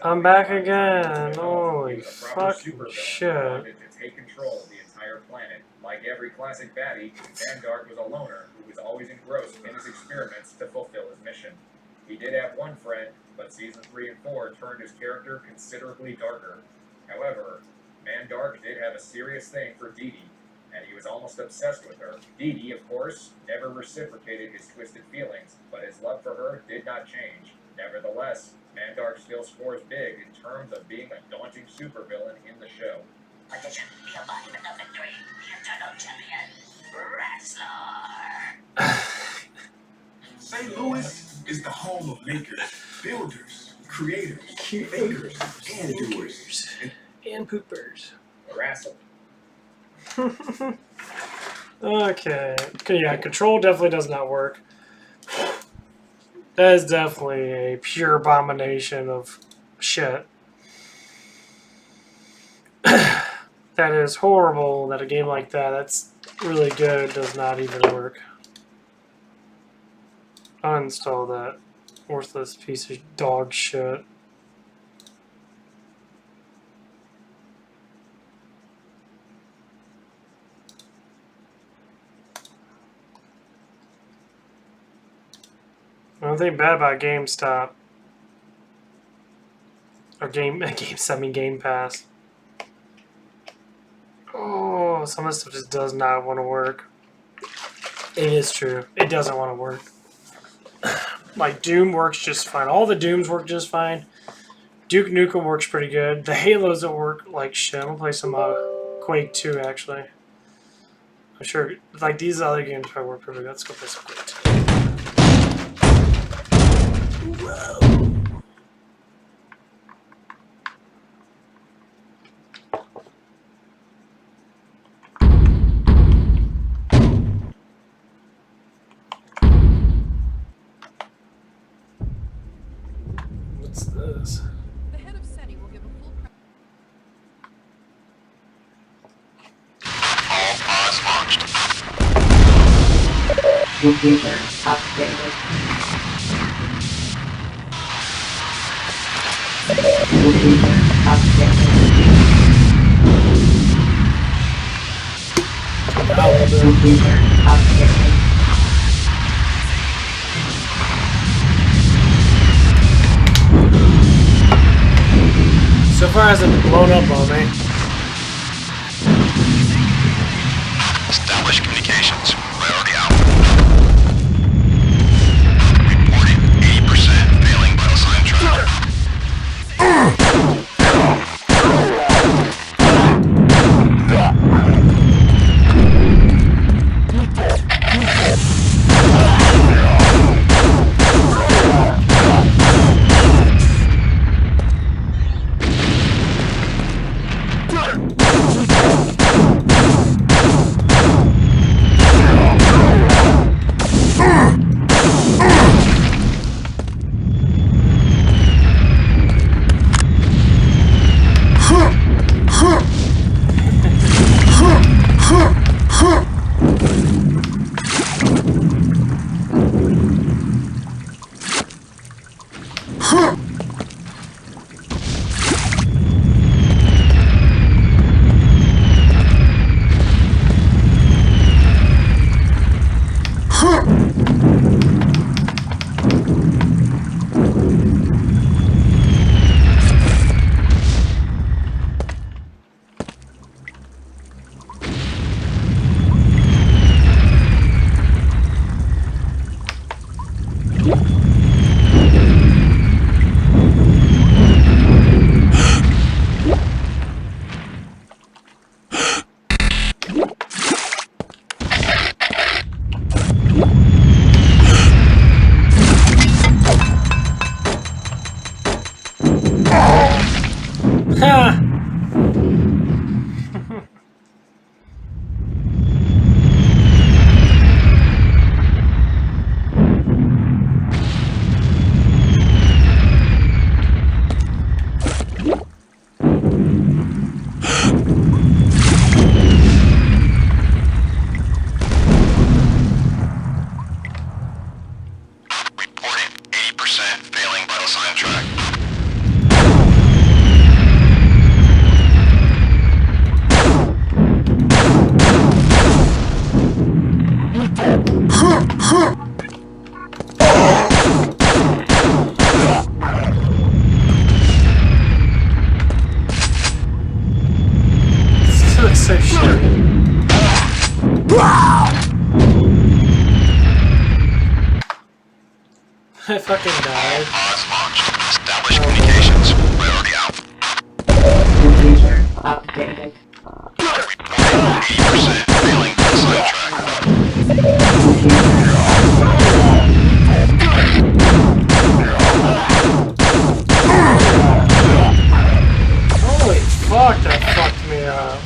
I'm back again. Holy fucking shit. To take control of the entire planet. Like every classic baddie, Vanguard was a loner who was always engrossed in his experiments to fulfill his mission. He did have one friend, but Season 3 and 4 turned his character considerably darker. However, Mandark did have a serious thing for Dee Dee, and he was almost obsessed with her. Dee Dee, of course, never reciprocated his twisted feelings, but his love for her did not change. Nevertheless, Mandark still scores big in terms of being a daunting supervillain in the show. Attention, the embodiment of victory, the eternal champion, Wrestler. St. Louis is the home of makers, builders, creators, thinkers, and doers. And poopers. Wrestle. Okay, yeah, control definitely does not work. That is definitely a pure abomination of shit. That is horrible that a game like that's really good, does not even work. Uninstall that worthless piece of dog shit. One thing bad about GameStop, or Game Pass. Oh, some of this stuff just does not want to work. It is true. It doesn't want to work. Like, Doom works just fine. All the Dooms work just fine. Duke Nukem works pretty good. The Halos don't work like shit. I'm going to play some Quake 2, actually. I'm sure, like, these other games probably work pretty good. Let's go play some Quake 2. Whoa. What's this? The head of SETI will give a full All pods launched. Computer updated. Computer updated. Computer updated. So far hasn't blown up on me. Establish communications. Priority out. Reporting 80% failing vital sign track. I fucking died. Pods launched. Establish communications. Priority Alpha. Computer updated. 80% failing design track. Holy fuck, that fucked me up.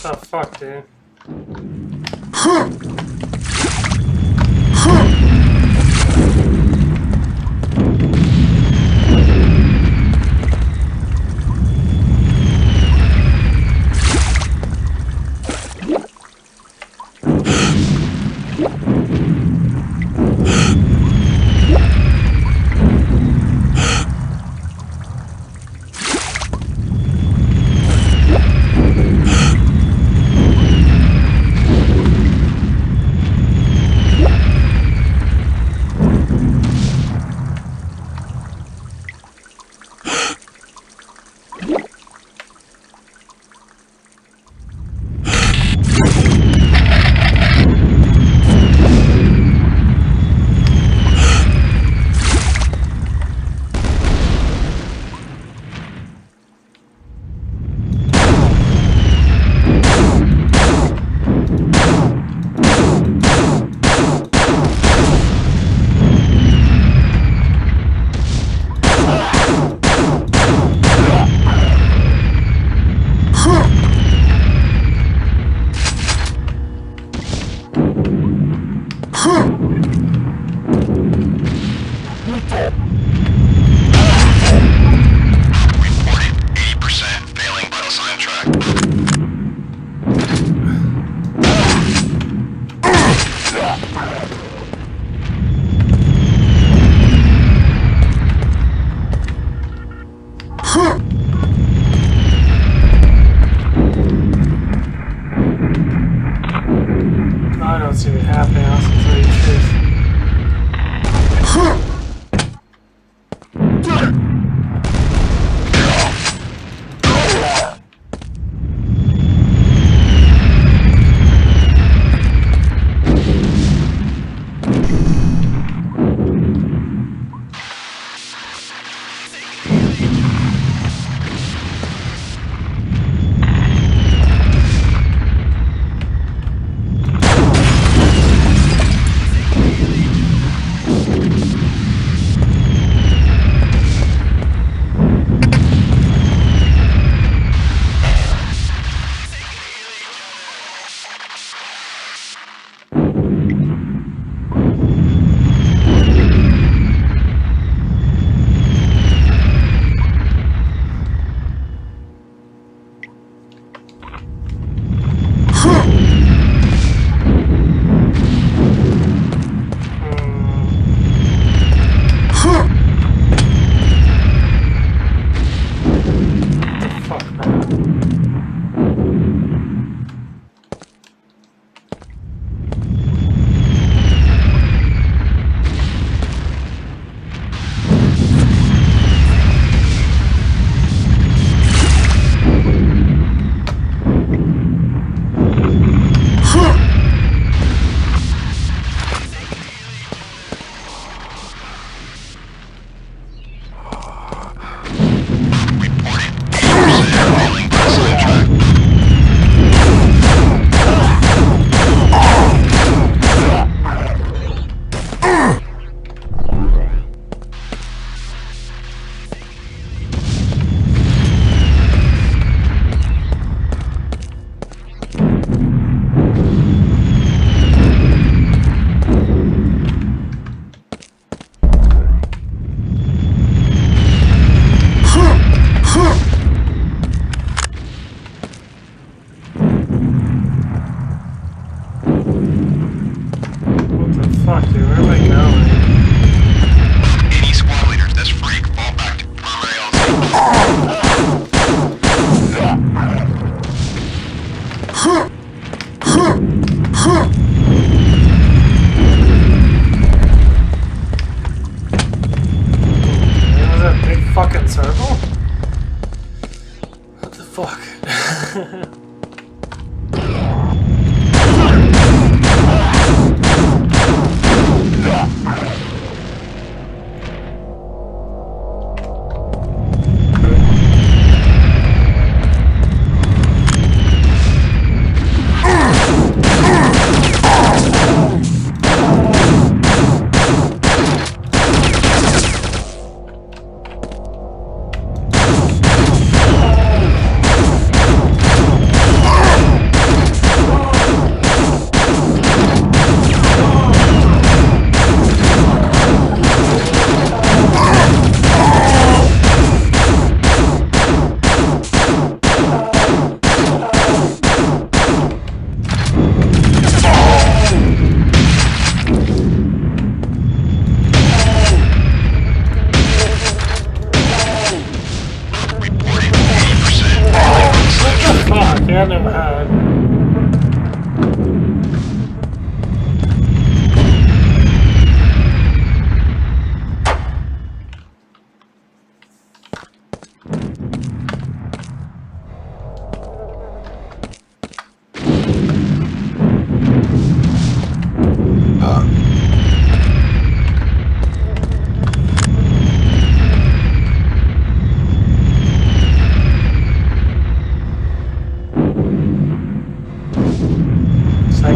What the fuck, dude? Reported 80% failing vital sign track. I don't see what happened. I'll tell you the truth. Fuck, man. Reported 80% failing vital sign track. What the fuck, dude? Where am I going? Any squad leaders, this freak, fall back to primary LZ.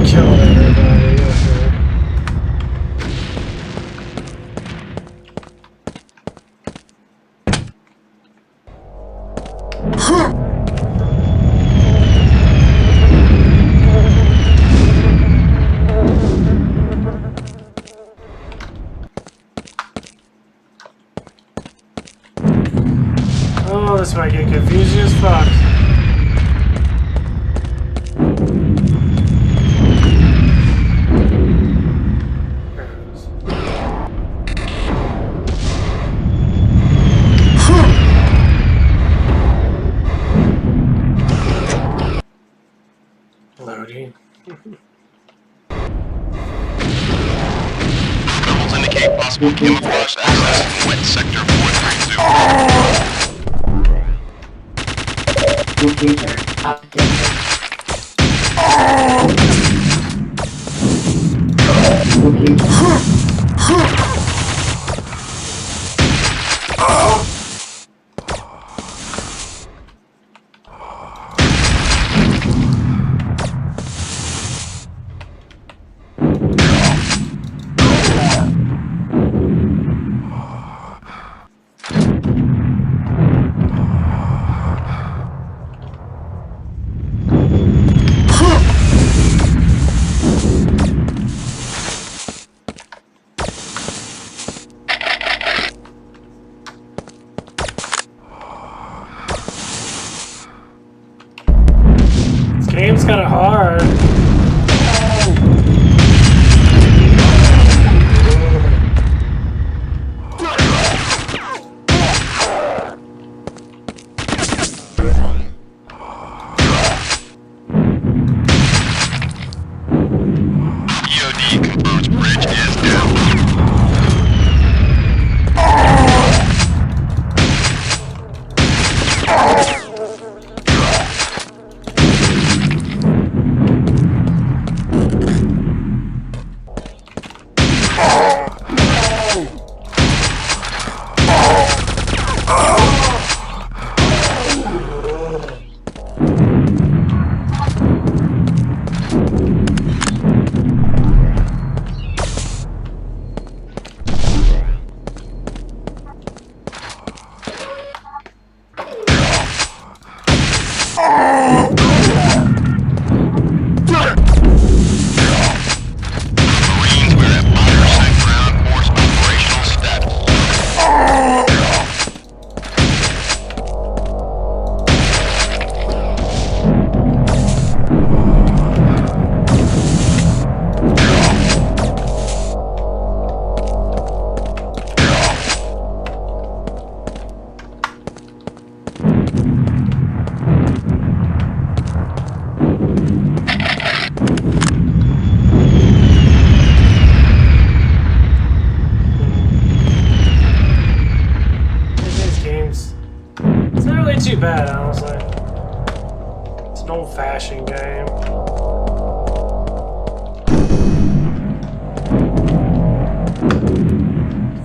killed everybody. Okay. Oh, this might get confusing as fuck. There it is. Loading. Levels indicate possible camouflage access in wet sector 430. Computer updated. Computer. This game's kind of hard. EOD confirms bridge is down. Marines were at 5% ground force operational status. These games, it's not really too bad, honestly. It's an old-fashioned game.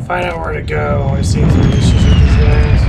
Find out where to go always seems to be issues with these games.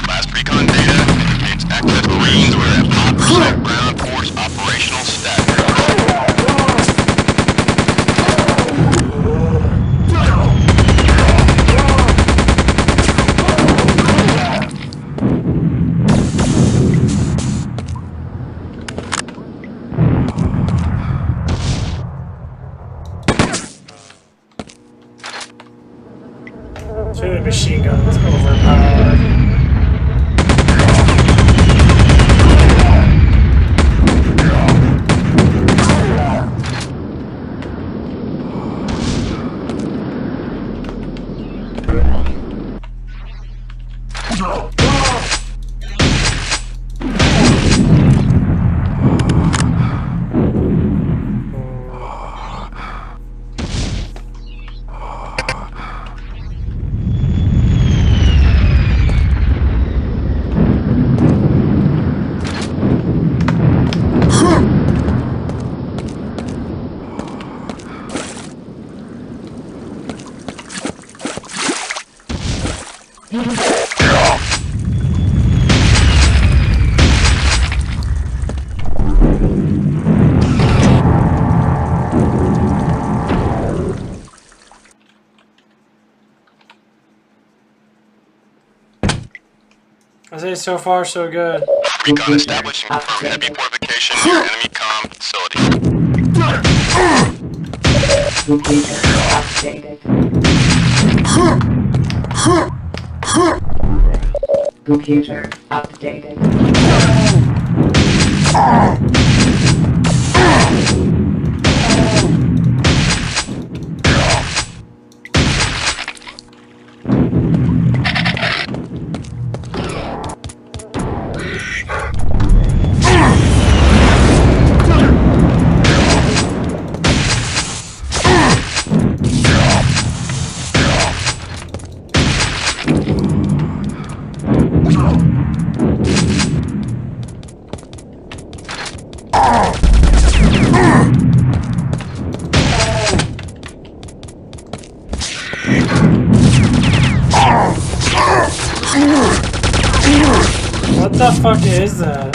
Last recon data indicates active Marines were at 5% ground force operational status. So the machine gun's overpowered. I say so far so good. Recon established and confirm heavy fortification near enemy comm facility. Computer updated. Computer updated. What the fuck is that?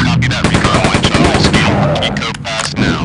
Copy that, Recon 1 Charlie. Scan Eco Pass now.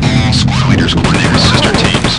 All squad leaders coordinate with sister teams.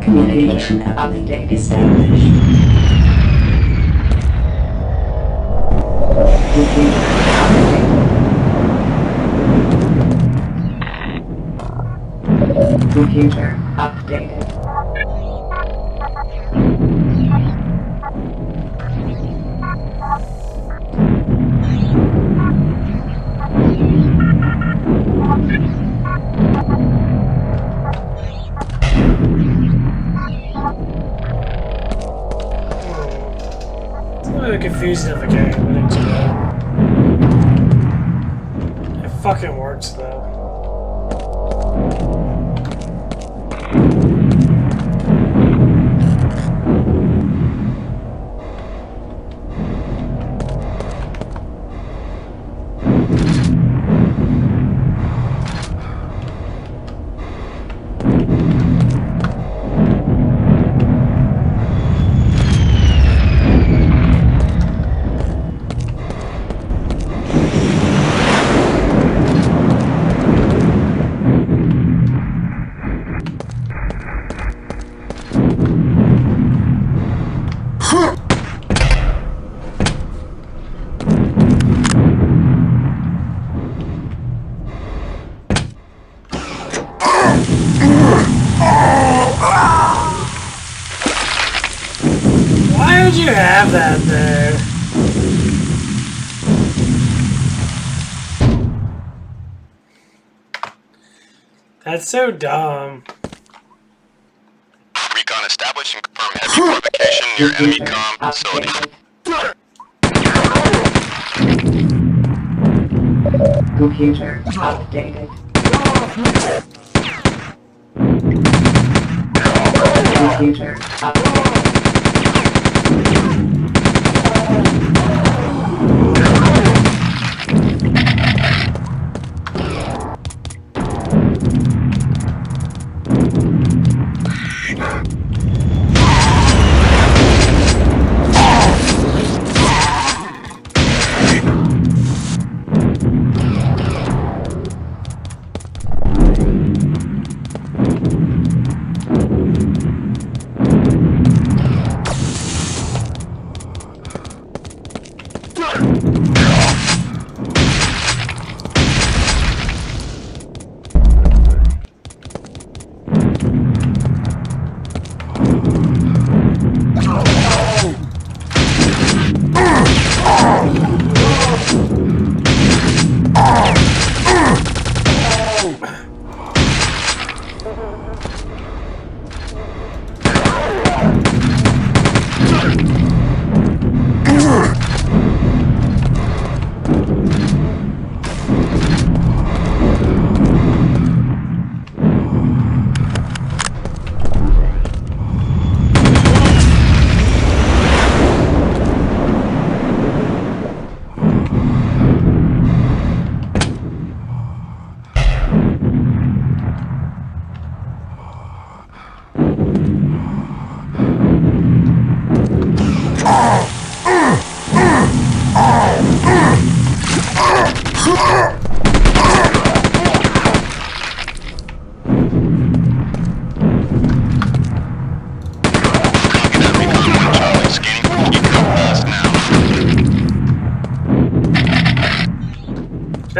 Communication update established. Computer updated. Computer updated. bit confusing of a game, but it's good. It fucking works though. Why would you have that there? That's so dumb. Recon established and confirm heavy provocation near enemy comm facility. Computer updated. Computer updated.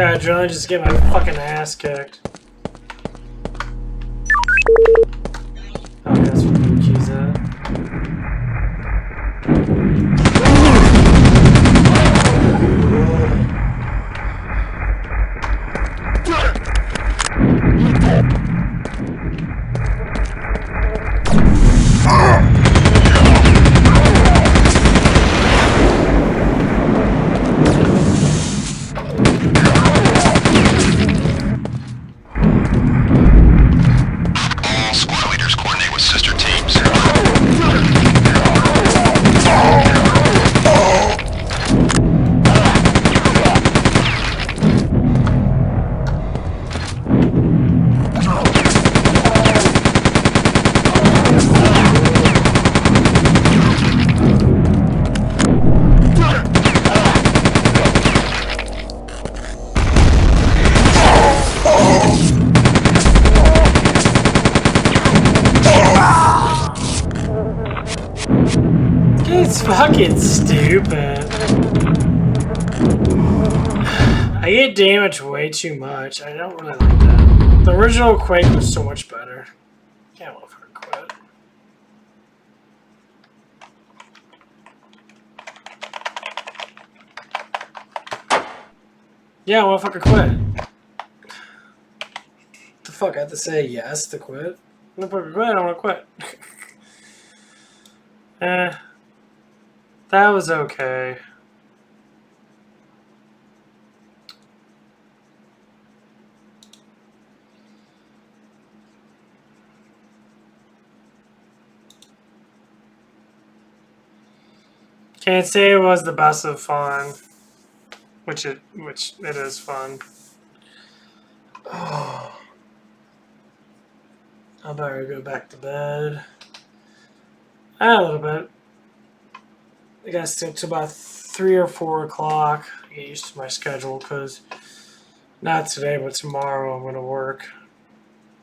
I'd really just get my fucking ass kicked. Oh, that's where the key's at. All squad leaders coordinate with sister teams. It's fucking stupid. I get damaged way too much. I don't really like that. The original Quake was so much better. Can't let her quit. Yeah, motherfucker quit. The fuck, I have to say yes to quit? Motherfucker quit, I don't wanna quit. That was okay. Can't say it was the best of fun, which it is fun. Oh. I better go back to bed. A little bit. I gotta stick to about 3 or 4 o'clock. Get used to my schedule because not today, but tomorrow I'm gonna work.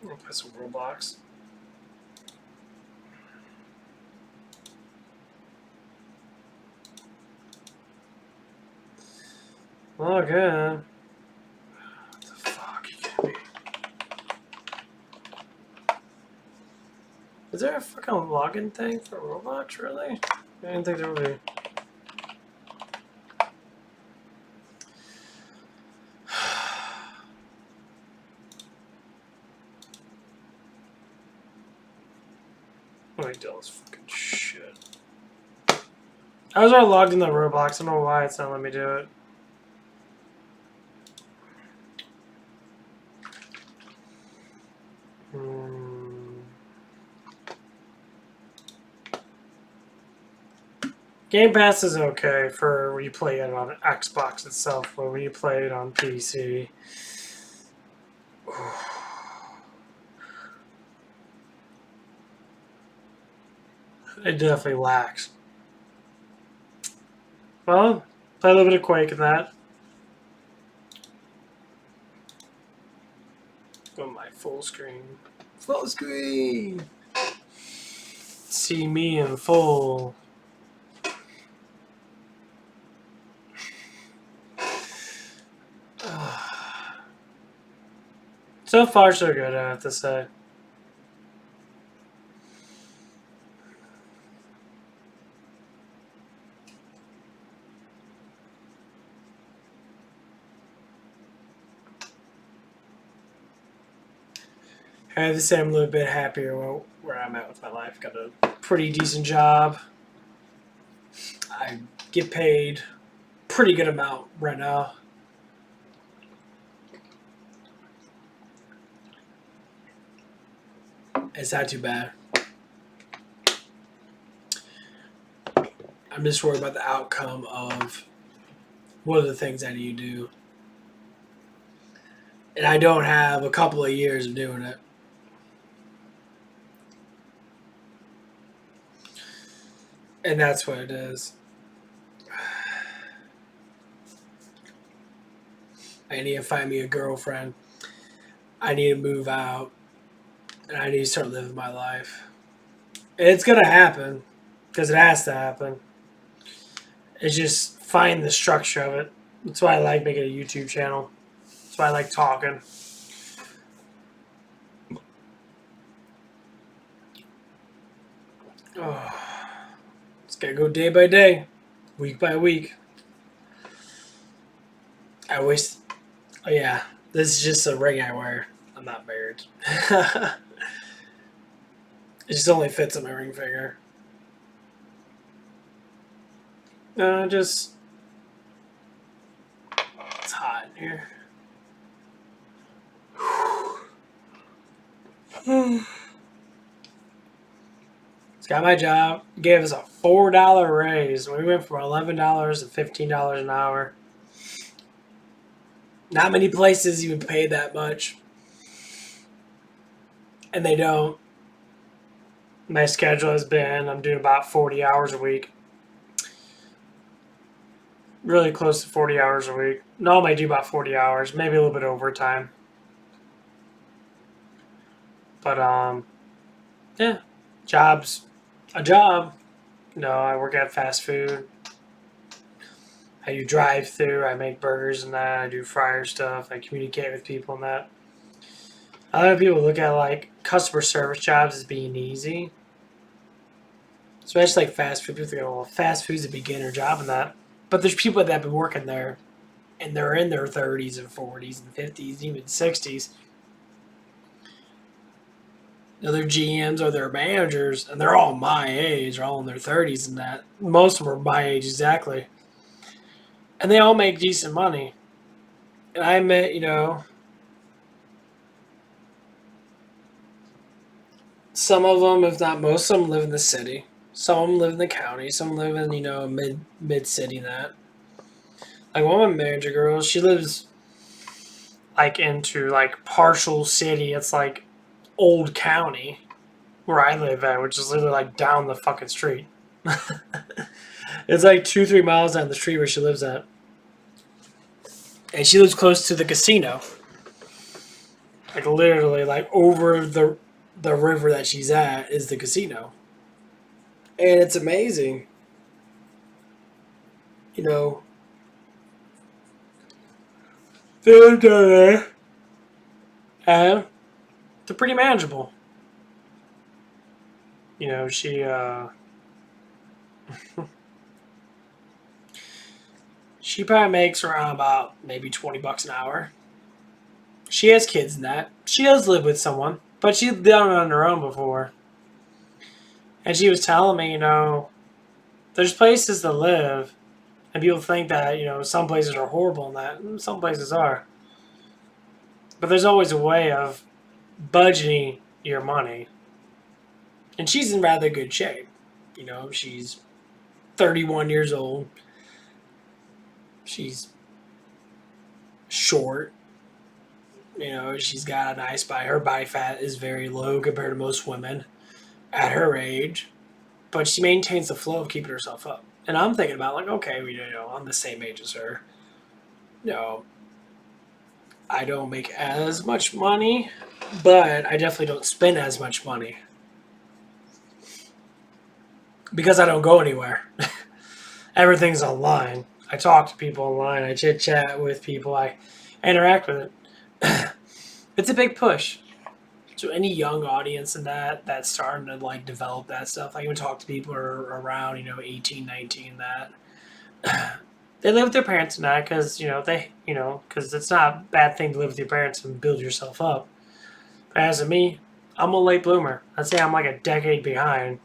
I'm gonna play some Roblox. Log in. What the fuck? You kidding me? Is there a fucking login thing for Roblox, really? I didn't think there would be. Let me do all this fucking shit. I was already logged in the Roblox. I don't know why it's not letting me do it. Game Pass is okay for when you play it on Xbox itself, but when you play it on PC, it definitely lacks. Well, play a little bit of Quake in that. Go my full screen. Full screen! See me in full. So far, so good, I have to say. I have to say I'm a little bit happier where I'm at with my life. Got a pretty decent job. I get paid pretty good amount right now. It's not too bad. I'm just worried about the outcome of what are the things I need to do. And I don't have a couple of years of doing it. And that's what it is. I need to find me a girlfriend. I need to move out. And I need to start living my life. It's going to happen. Because it has to happen. It's just find the structure of it. That's why I like making a YouTube channel. That's why I like talking. Oh. Just got to go day by day. Week by week. I wish... Oh yeah. This is just a ring I wear. I'm not married. It just only fits on my ring finger. Just... It's hot in here. It's got my job. Gave us a $4 raise. We went from $11 to $15 an hour. Not many places even pay that much. And they don't. My schedule has been, I'm doing about 40 hours a week. Really close to 40 hours a week. Normally I do about 40 hours, maybe a little bit overtime. But, yeah. Job's a job. No, I work at fast food. I do drive-through. I make burgers and that. I do fryer stuff. I communicate with people and that. A lot of people look at like customer service jobs as being easy. Especially like fast food. People think, well, fast food's a beginner job and that. But there's people that have been working there and they're in their 30s and 40s and 50s, even 60s. other GMs or their managers, and they're all my age, they're all in their 30s and that. Most of them are my age exactly. And they all make decent money. And I met, some of them, if not most of them, live in the city. Some of them live in the county. Some live in, mid city and that. Like one of my manager girls, she lives like into like partial city. It's like Old County where I live at, which is literally like down the fucking street. It's like 2-3 miles down the street where she lives at. And she lives close to the casino. Like literally like over the river that she's at is the casino. And it's amazing. They're down there. And they're pretty manageable. She she probably makes around about maybe $20 an hour. She has kids and that. She does live with someone, but she's done it on her own before. And she was telling me, there's places to live, and people think that, some places are horrible and that. And some places are. But there's always a way of budgeting your money. And she's in rather good shape. She's 31 years old. She's short. She's got a nice body. Her body fat is very low compared to most women at her age. But she maintains the flow of keeping herself up. And I'm thinking about, like, okay, I'm the same age as her. I don't make as much money, but I definitely don't spend as much money. Because I don't go anywhere. Everything's online. I talk to people online. I chit-chat with people. I interact with it. It's a big push. So any young audience in that's starting to, like, develop that stuff. I even talk to people who are around, 18, 19, that. They live with their parents and that because, because it's not a bad thing to live with your parents and build yourself up. But as for me, I'm a late bloomer. I'd say I'm like a decade behind.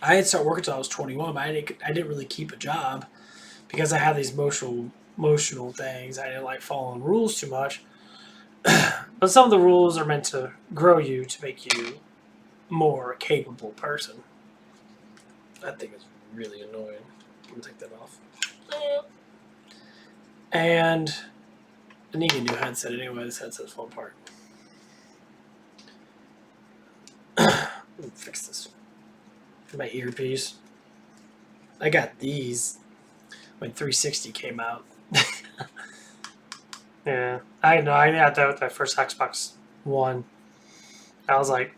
I didn't start working until I was 21, but I didn't really keep a job because I had these emotional things. I didn't like following rules too much. But some of the rules are meant to grow you to make you more capable person. That thing is really annoying. I'm gonna take that off. And I need a new headset anyway. This headset's falling apart. Let me fix this. My earpiece. I got these when 360 came out. Yeah, I know. I got that with my first Xbox One. That was like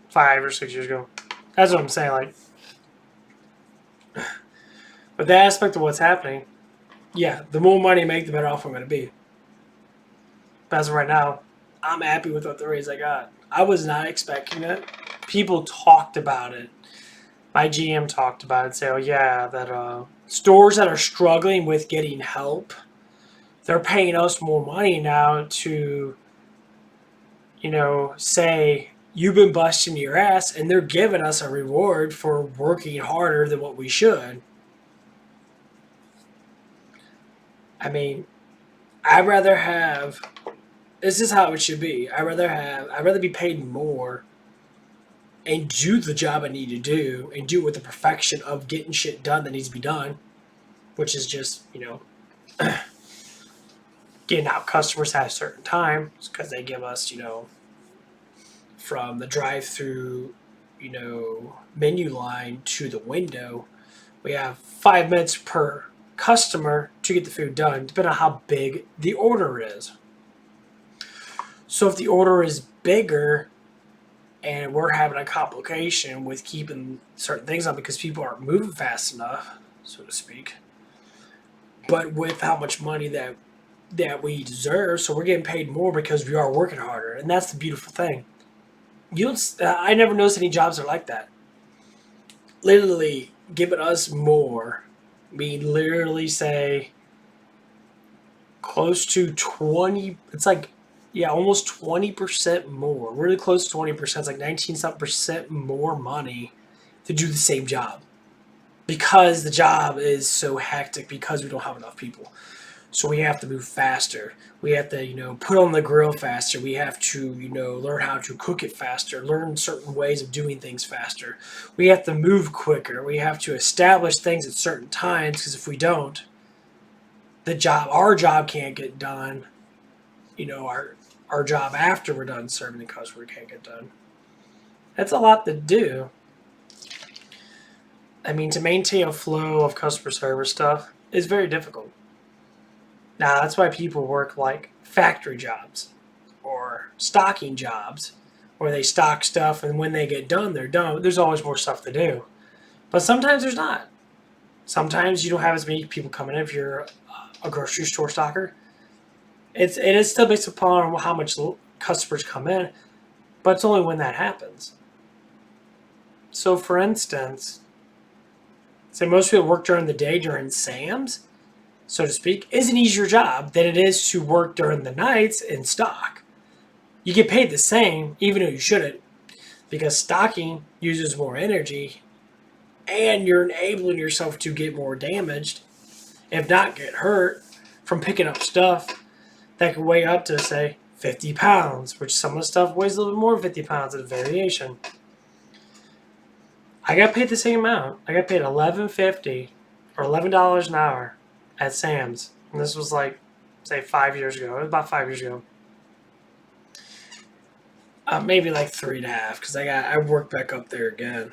5 or 6 years ago. That's what I'm saying. Like, but the aspect of what's happening, yeah, the more money I make, the better off I'm going to be. But as of right now, I'm happy with what the raise I got. I was not expecting it. People talked about it. My GM talked about it. Say, oh yeah, that stores that are struggling with getting help, they're paying us more money now to, say, you've been busting your ass, and they're giving us a reward for working harder than what we should. I mean, I'd rather have, this is how it should be. I'd rather be paid more and do the job I need to do and do it with the perfection of getting shit done that needs to be done, which is just, getting out customers at a certain time because they give us, from the drive-through, menu line to the window, we have 5 minutes per customer to get the food done, depending on how big the order is. So if the order is bigger and we're having a complication with keeping certain things on because people aren't moving fast enough, so to speak, but with how much money that we deserve, so we're getting paid more because we are working harder, and that's the beautiful thing. I never noticed any jobs that are like that. Literally giving us more. We literally say close to 20. It's like almost 20% more, really close to 20%. It's like 19% more money to do the same job because the job is so hectic because we don't have enough people. So we have to move faster. We have to, put on the grill faster. We have to, learn how to cook it faster, learn certain ways of doing things faster. We have to move quicker. We have to establish things at certain times because if we don't, our job can't get done. Our job after we're done serving the customer can't get done. That's a lot to do. I mean, to maintain a flow of customer service stuff is very difficult. Now, that's why people work like factory jobs or stocking jobs where they stock stuff and when they get done, they're done. There's always more stuff to do. But sometimes there's not. Sometimes you don't have as many people coming in if you're a grocery store stocker. It is still based upon how much customers come in, but it's only when that happens. So, for instance, say most people work during the day during Sam's, so to speak, is an easier job than it is to work during the nights in stock. You get paid the same, even though you shouldn't, because stocking uses more energy, and you're enabling yourself to get more damaged, if not get hurt, from picking up stuff that can weigh up to, say, 50 pounds, which some of the stuff weighs a little bit more than 50 pounds at a variation. I got paid the same amount. I got paid $11.50 or $11 an hour at Sam's. And this was like, say, 5 years ago. It was about 5 years ago. Maybe like 3.5, because I worked back up there again.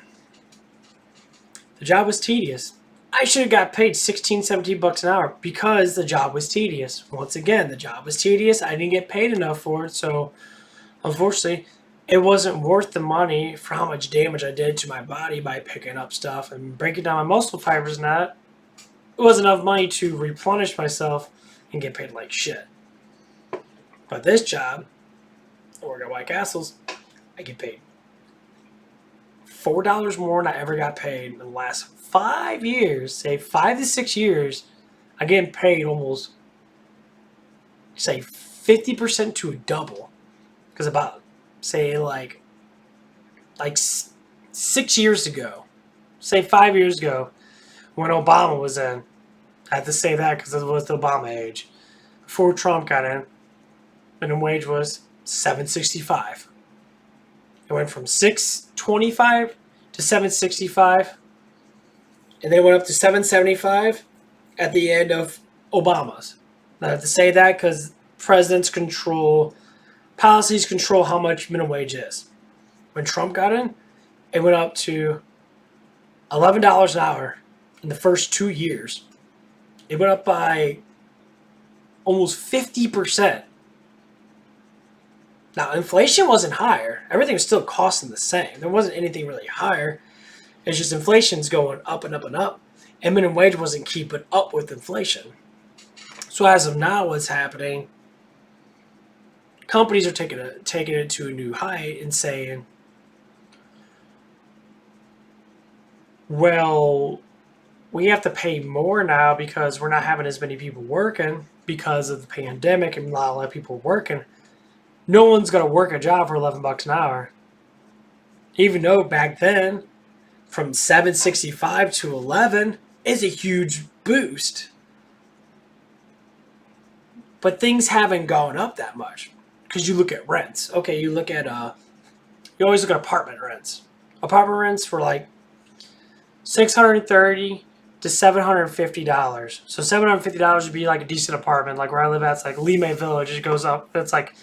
The job was tedious. I should have got paid $16, $17 an hour because the job was tedious. Once again, the job was tedious. I didn't get paid enough for it, so unfortunately, it wasn't worth the money for how much damage I did to my body by picking up stuff and breaking down my muscle fibers and that. It wasn't enough money to replenish myself and get paid like shit. But this job, I work at White Castles, I get paid $4 more than I ever got paid in the last 5 years, say 5 to 6 years. I get paid almost, say, 50% to a double. Because about, say, like 6 years ago, say 5 years ago, when Obama was in, I have to say that because it was the Obama age. Before Trump got in, minimum wage was $7.65. It went from $6.25 to $7.65, and they went up to $7.75 at the end of Obama's. Now, I have to say that because presidents control, policies control how much minimum wage is. When Trump got in, it went up to $11 an hour in the first 2 years. It went up by almost 50%. Now, inflation wasn't higher. Everything was still costing the same. There wasn't anything really higher. It's just inflation's going up and up and up. And minimum wage wasn't keeping up with inflation. So as of now, what's happening, companies are taking it to a new height and saying, well, we have to pay more now because we're not having as many people working because of the pandemic and not a lot of people working. No one's going to work a job for $11 an hour. Even though back then, from $7.65 to $11 is a huge boost. But things haven't gone up that much. Because you look at rents. Okay, you always look at apartment rents. Apartment rents were like $630 to $750. So $750 would be like a decent apartment. Like where I live at, it's like Lime Village. It goes up. It's like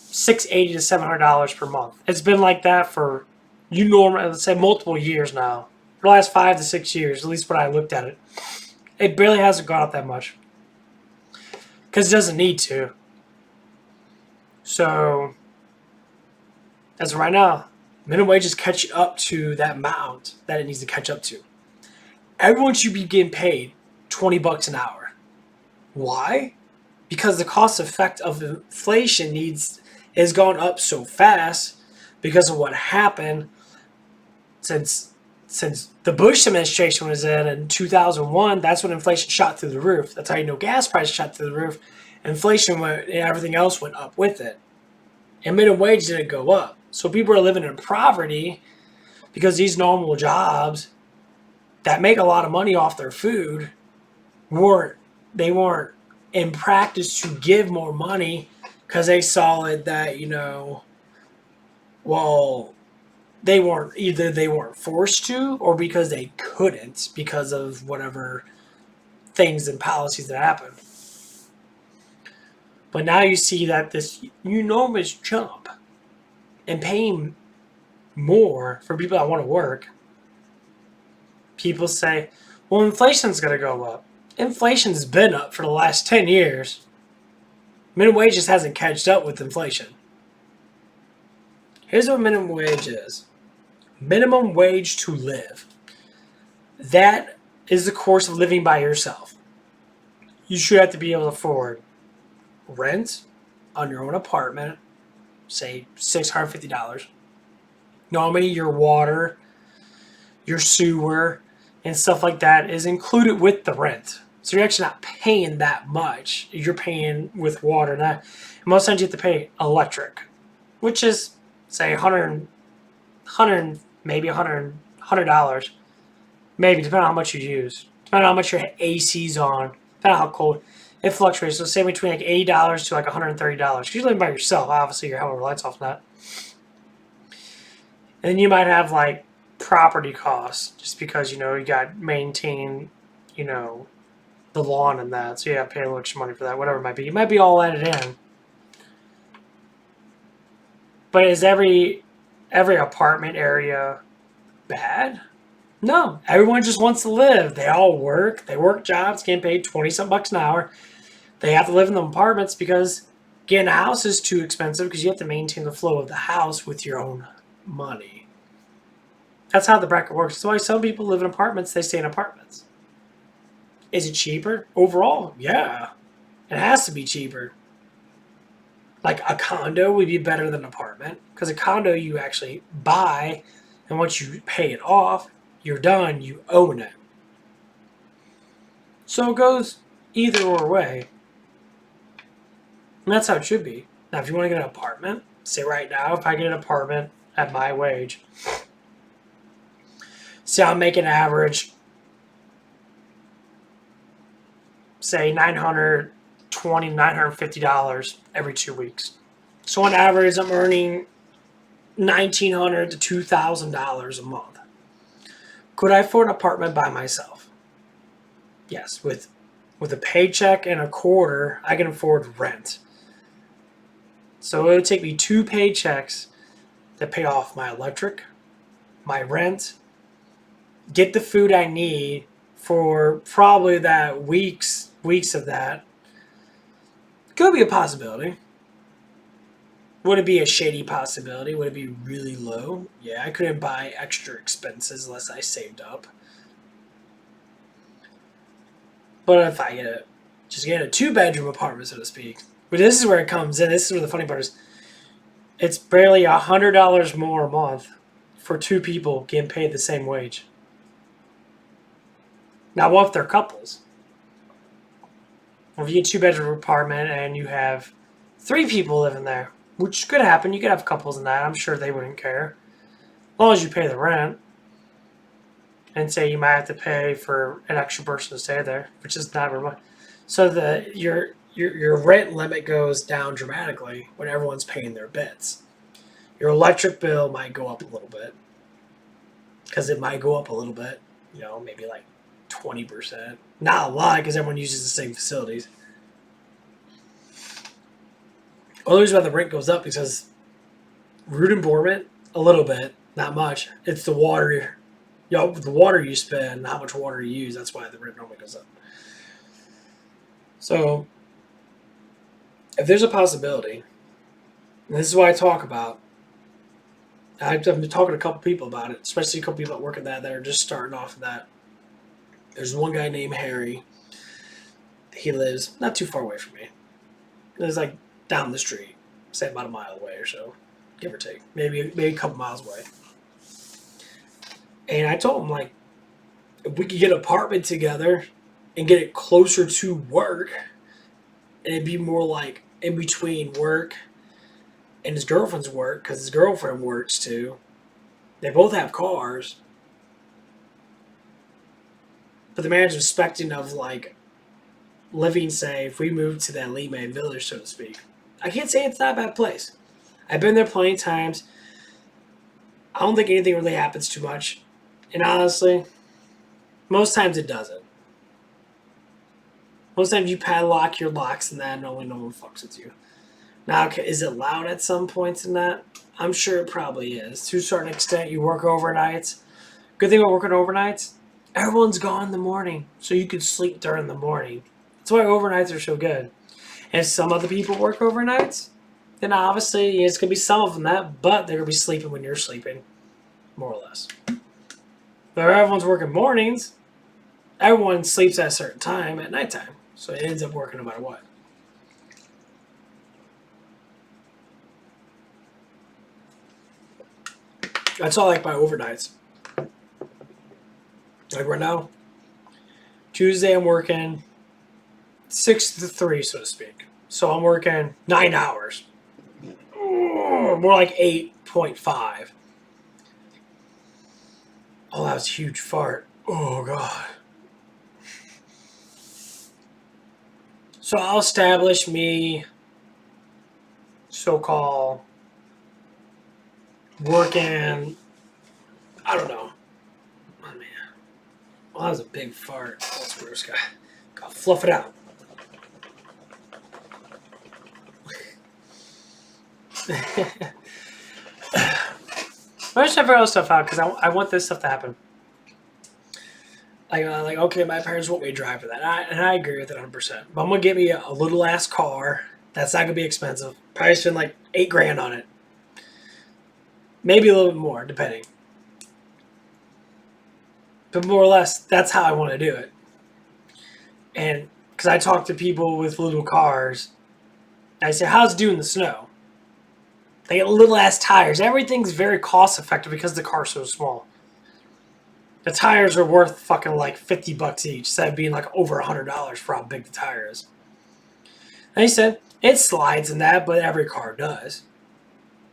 $680 to $700 per month. It's been like that for let's say multiple years now. For the last 5 to 6 years, at least when I looked at it. It barely hasn't gone up that much. Because it doesn't need to. So, as of right now, minimum wage is catching up to that amount that it needs to catch up to. Everyone should be getting paid $20 an hour. Why? Because the cost effect of inflation has gone up so fast because of what happened since the Bush administration was in 2001. That's when inflation shot through the roof. That's how you know gas prices shot through the roof. Inflation went, and everything else went up with it. and minimum wage didn't go up. So people are living in poverty because these normal jobs that make a lot of money off their food weren't in practice to give more money because they saw it that, well, they weren't forced to, or because they couldn't because of whatever things and policies that happened. But now you see that this enormous jump in paying more for people that want to work. People say, well, inflation's going to go up. Inflation's been up for the last 10 years. Minimum wage just hasn't catched up with inflation. Here's what minimum wage is. Minimum wage to live. That is the course of living by yourself. You should have to be able to afford rent on your own apartment, say $650. Normally your water, your sewer, and stuff like that is included with the rent. So you're actually not paying that much. You're paying with water. And most times you have to pay electric, which is, say, $100, maybe $100, maybe, depending on how much you use. Depending on how much your AC's on, depending on how cold. It fluctuates. So say between like $80 to like $130. You're living by yourself. Obviously, you're having lights off and that. And then you might have like property costs just because, you got to maintain, the lawn and that. So you have to pay a little extra money for that, whatever it might be. It might be all added in. But is every apartment area bad? No. Everyone just wants to live. They all work. They work jobs, getting paid $20-some an hour. They have to live in the apartments because getting a house is too expensive because you have to maintain the flow of the house with your own money. That's how the bracket works. That's why some people live in apartments, they stay in apartments. Is it cheaper? Overall, yeah. It has to be cheaper. Like a condo would be better than an apartment because a condo you actually buy, and once you pay it off, you're done, you own it. So it goes either or way. And that's how it should be. Now, if you want to get an apartment, say right now, if I get an apartment at my wage, say I'm making average, say $920, $950 every 2 weeks. So on average, I'm earning $1,900 to $2,000 a month. Could I afford an apartment by myself? Yes, with a paycheck and a quarter, I can afford rent. So it would take me 2 paychecks to pay off my electric, my rent, get the food I need for probably that weeks of that. Could be a possibility. Would it be a shady possibility? Would it be really low? Yeah, I couldn't buy extra expenses unless I saved up. But if I get a 2-bedroom apartment, so to speak. But this is where it comes in. This is where the funny part is. It's barely $100 more a month for 2 people getting paid the same wage. Now, what if they're couples? If you get a 2-bedroom apartment and you have 3 people living there, which could happen. You could have couples in that. I'm sure they wouldn't care. As long as you pay the rent. And say you might have to pay for an extra person to stay there, which is not very much. So your rent limit goes down dramatically when everyone's paying their bits. Your electric bill might go up a little bit. Because it might go up a little bit. Maybe like 20%. Not a lot because everyone uses the same facilities. Well, the reason why the rent goes up because root and boardment, a little bit, not much. It's the water, the water you spend, how much water you use. That's why the rent normally goes up. So, if there's a possibility, and this is what I talk about. I've been talking to a couple people about it, especially a couple people that work at that are just starting off in that. There's one guy named Harry. He lives not too far away from me. It's like down the street, say about a mile away or so, give or take, maybe a couple miles away. And I told him, like, if we could get an apartment together and get it closer to work, and it'd be more like in between work and his girlfriend's work because his girlfriend works too. They both have cars. But the manager's expecting of like living, say, if we move to that Lime village, so to speak. I can't say it's not a bad place. I've been there plenty of times. I don't think anything really happens too much. And honestly, most times it doesn't. Most times you padlock your locks and that, and no one fucks with you. Now, is it loud at some points in that? I'm sure it probably is. To a certain extent, you work overnights. Good thing about working overnights, everyone's gone in the morning, so you can sleep during the morning. That's why overnights are so good. And if some other people work overnights, then obviously it's going to be some of them that, but they're going to be sleeping when you're sleeping, more or less. But if everyone's working mornings, everyone sleeps at a certain time at nighttime. So it ends up working no matter what. That's all I like my overnights. Like right now, Tuesday I'm working 6 to 3, so to speak. So I'm working 9 hours. More like 8.5. Oh, that was a huge fart. Oh, God. So I'll establish me so-called working, I don't know. Oh, man. Well, that was a big fart. Let's gross guy. Gotta fluff it out. I'm just trying to figure all stuff out because I want this stuff to happen. Like, okay, my parents want me to drive for that, and I agree with it 100%. But I'm gonna get me a little ass car. That's not gonna be expensive. Probably spend like $8,000 on it, maybe a little bit more, depending. But more or less, that's how I want to do it. And because I talk to people with little cars, I say, "How's it doing in the snow?" They get little ass tires. Everything's very cost effective because the car's so small. The tires are worth fucking like $50 each, instead of being like over $100 for how big the tire is. And he said, it slides in that, but every car does.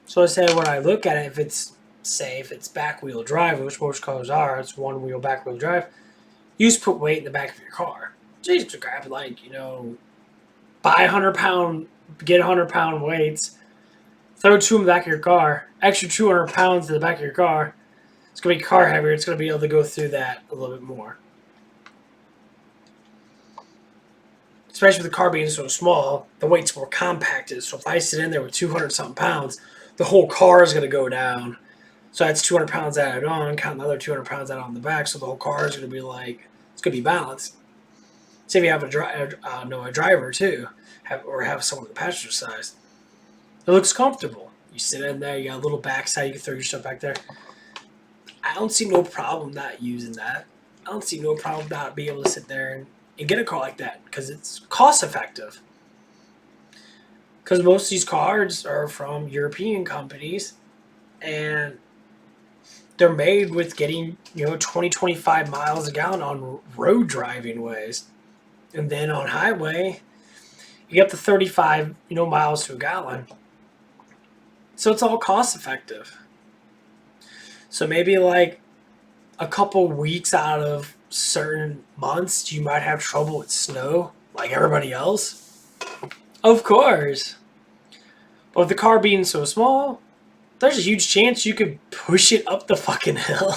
So I said, when I look at it, if it's back wheel drive, which most cars are, it's one wheel back wheel drive, you just put weight in the back of your car. So you just grab like, buy 100-pound, get 100-pound weights, throw 2 in the back of your car, extra 200 pounds in the back of your car. It's going to be car heavier. It's going to be able to go through that a little bit more. Especially with the car being so small, the weight's more compacted. So if I sit in there with 200-something pounds, the whole car is going to go down. So that's 200 pounds added on, count the other 200 pounds added on the back. So the whole car is going to be like, it's going to be balanced. Say if you have a driver too, or have someone on the passenger side. It looks comfortable. You sit in there, you got a little backside, you can throw your stuff back there. I don't see no problem not using that. I don't see no problem not being able to sit there and get a car like that because it's cost effective. Because most of these cars are from European companies and they're made with getting 20, 25 miles a gallon on road driving ways. And then on highway, you get the 35 miles to a gallon. So it's all cost effective. So maybe like a couple weeks out of certain months, you might have trouble with snow like everybody else. Of course. But with the car being so small, there's a huge chance you could push it up the fucking hill.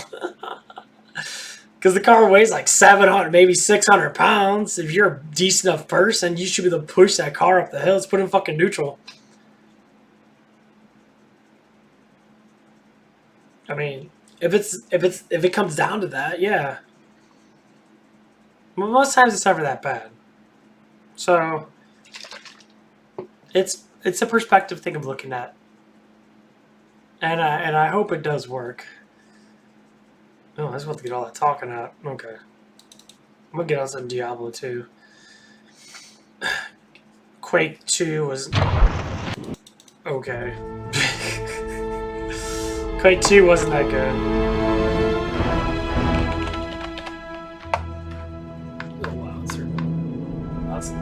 Because the car weighs like 700, maybe 600 pounds. If you're a decent enough person, you should be able to push that car up the hill. Let's put it in fucking neutral. I mean, if it comes down to that, yeah. Well, most times it's never that bad. So it's a perspective thing I'm looking at, and I hope it does work. Oh, I was about to get all that talking out. Okay, I'm gonna get on some Diablo 2. Quake 2 was okay. Quake 2 wasn't that good. Oh wow, it's awesome.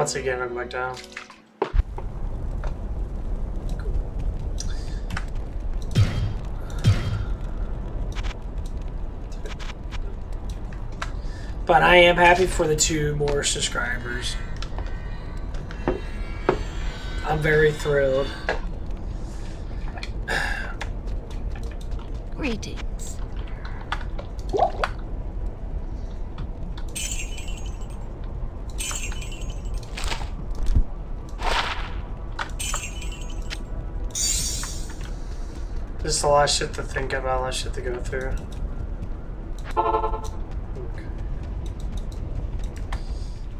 once again, I'll go back down. But I am happy for the 2 more subscribers. I'm very thrilled. Greetings. Just a lot of shit to think about, a lot of shit to go through.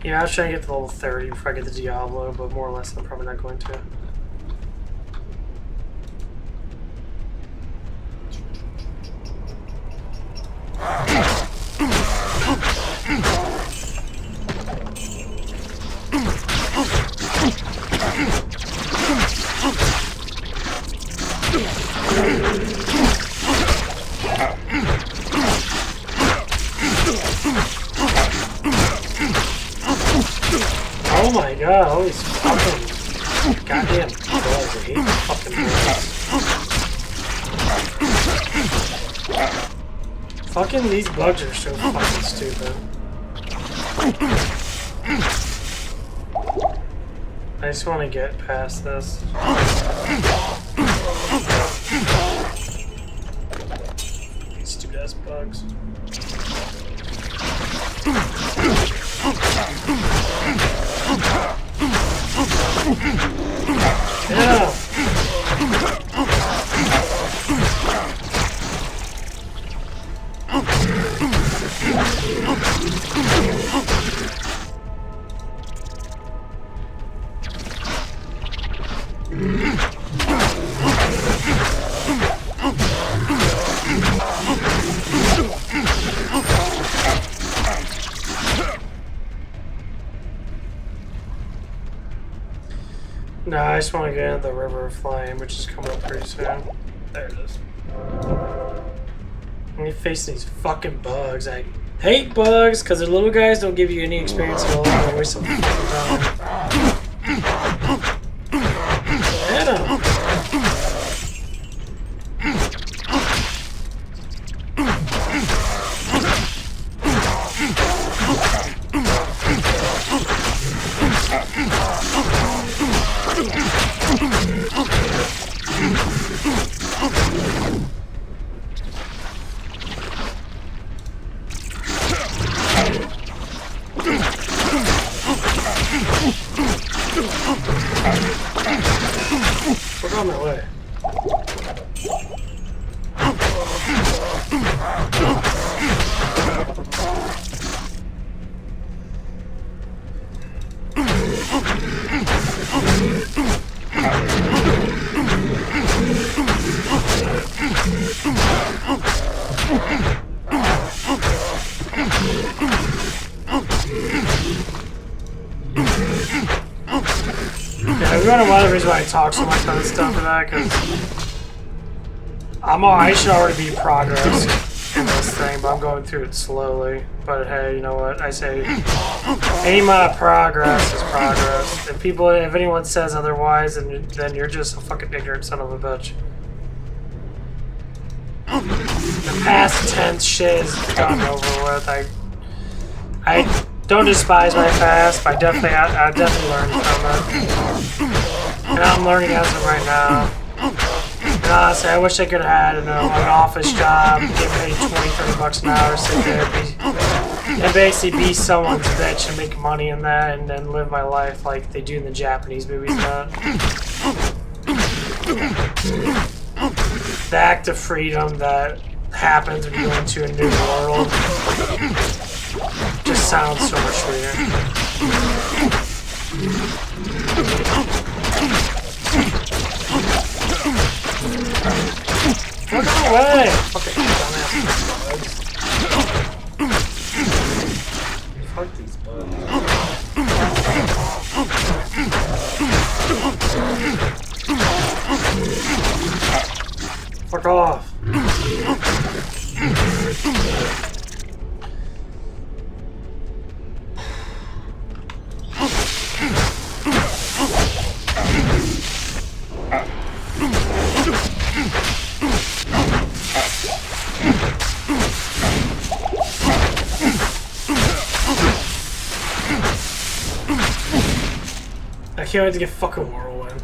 Yeah, I was trying to get to level 30 before I get the Diablo, but more or less I'm probably not going to. Oh my god, holy fucking goddamn bugs. I hate these fucking bugs. Fucking these bugs are so fucking stupid. I just want to get past this. Stupid ass bugs. Yeah. No, I just want to get into the River of Flame, which is coming up pretty soon. There it is. I'm facing these fucking bugs. I hate bugs because the little guys don't give you any experience at all. They're waste of fucking time. Hit 'em. We're on my way. Yeah, we wonder one of the reasons why I talk so much about this stuff and that, because I should already be progressed in this thing, but I'm going through it slowly. But hey, you know what? I say any amount of progress is progress. If anyone says otherwise, then you're just a fucking ignorant son of a bitch. The past tense shit is done over with. I don't despise my past, but I definitely learned from it. And I'm learning as of right now. And honestly, I wish I could have had an office job, get paid $20-30 an hour, sit there and basically be someone's bitch and make money in that, and then live my life like they do in the Japanese movies. The act of freedom that happens when you go into a new world just sounds so much sweeter. Look away! Fucking dumbass bugs. Fuck these bugs. Fuck off. can't wait to get fucking Whirlwind.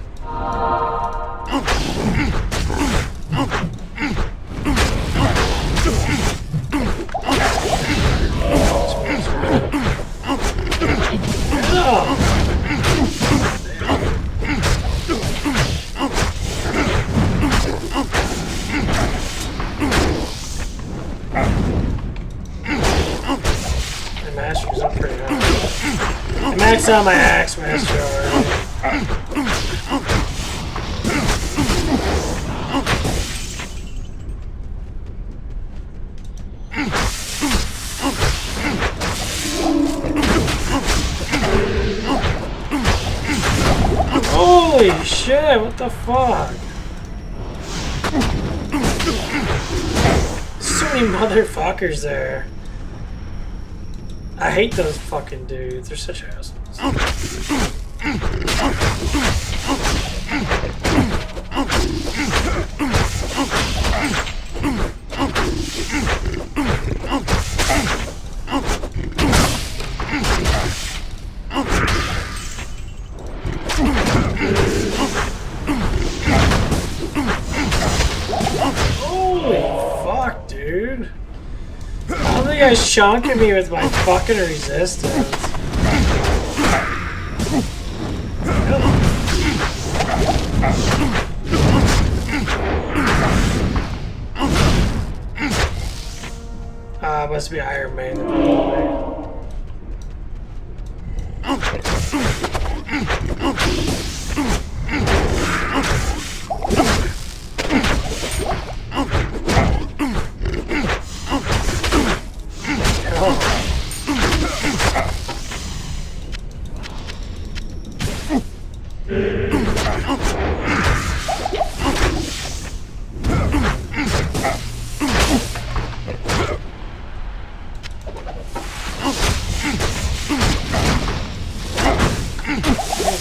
The master's up pretty high. I maxed out my axe master already. Holy shit, what the fuck? So many motherfuckers there. I hate those fucking dudes, they're such assholes. Holy fuck, dude. How are you guys shonking me with my fucking resistance? Must be Iron Maiden.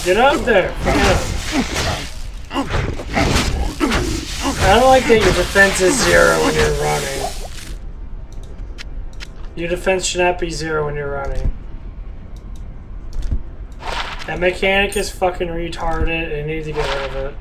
Get up there! Get up. I don't like that your defense is 0 when you're running. Your defense should not be 0 when you're running. That mechanic is fucking retarded and you need to get rid of it.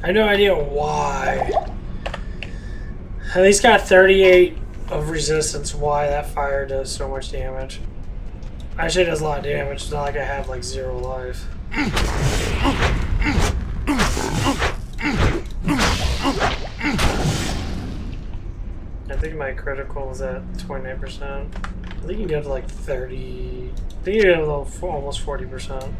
I have no idea why. At least got 38 of resistance. Why that fire does so much damage. Actually, it does a lot of damage. It's not like I have like 0 life. I think my critical is at 29%. I think you can get up to like 30. I think you can get up to almost 40%.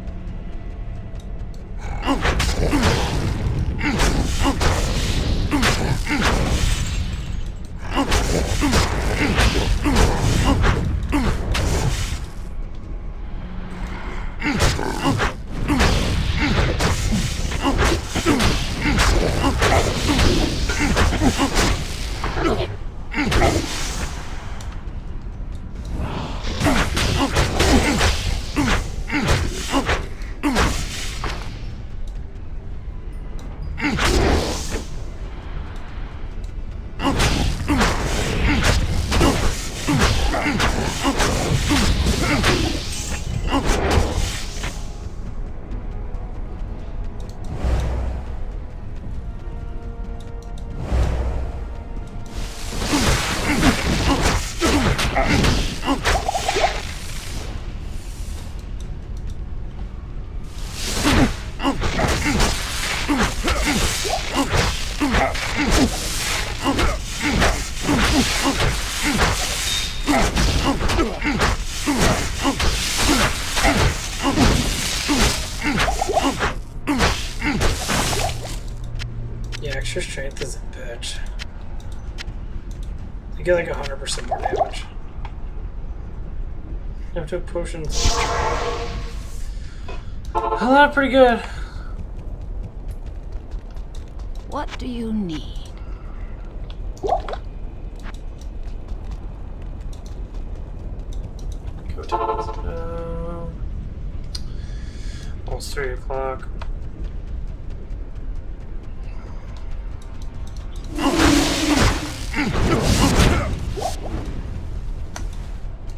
Yeah, extra strength is a bitch. You get like 100% more damage. You have to have potions. Oh, that's pretty good. What do you need? Almost 3 o'clock.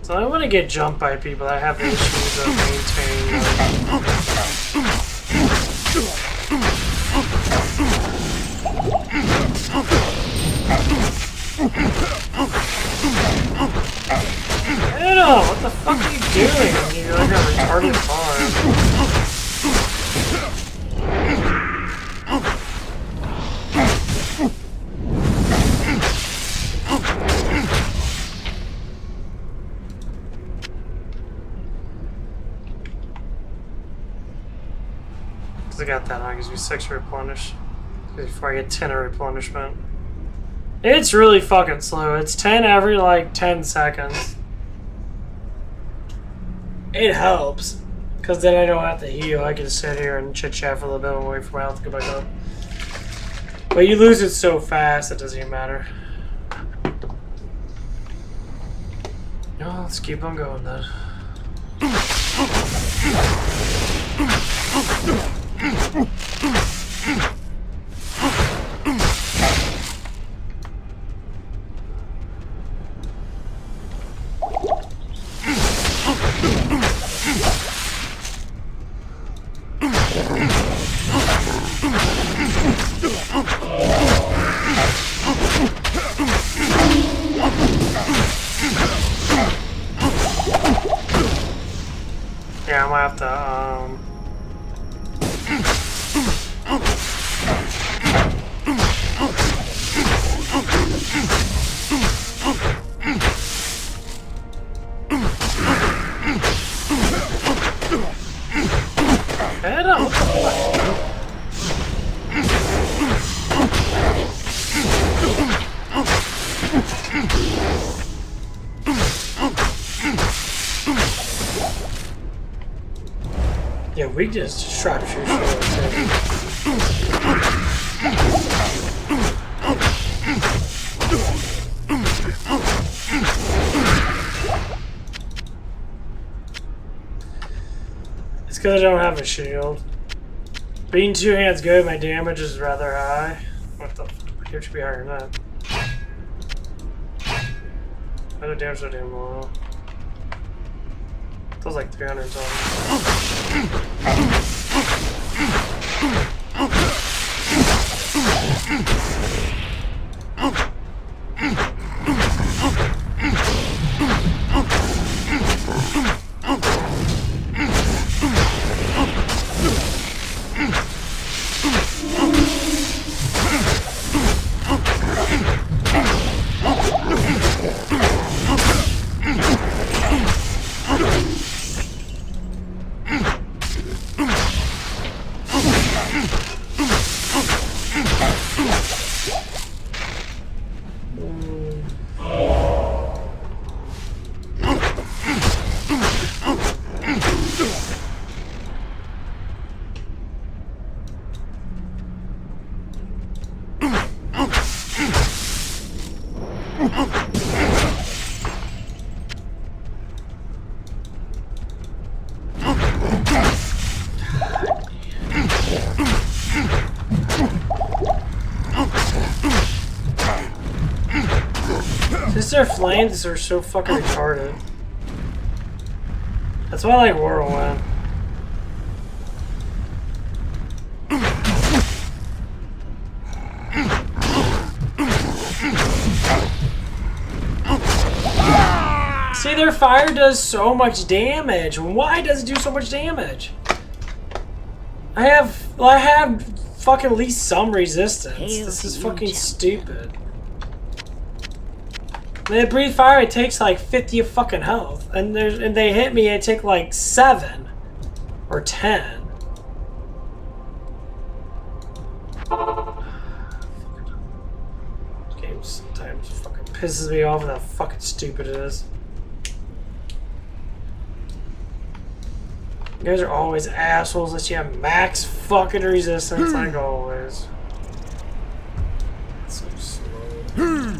So I want to get jumped by people that have issues of Ew, what the fuck are you doing? You're like a retarded farm. Cause I got that on, gives me 6 replenish. Before I get 10 of replenishment. It's really fucking slow. It's 10 every like 10 seconds. It helps. Because then I don't have to heal. I can sit here and chit chat for a little bit and wait for my health to go back up. But you lose it so fast, it doesn't even matter. No, let's keep on going then. Yeah, I might have to, head up. Yeah, we just sharpshoot It's because I don't have a shield. Being 2 hands good, my damage is rather high. What the fuck? It should be higher than that. I do damage so damn low. That was like 300 something. Their flames are so fucking retarded. That's why I like Whirlwind. See, their fire does so much damage. Why does it do so much damage? I have fucking at least some resistance. This is fucking stupid. They breathe fire, it takes like 50 of fucking health. And they hit me, it take like 7 or 10. This game sometimes fucking pisses me off with how fucking stupid it is. You guys are always assholes that you have max fucking resistance like always. It's so slow.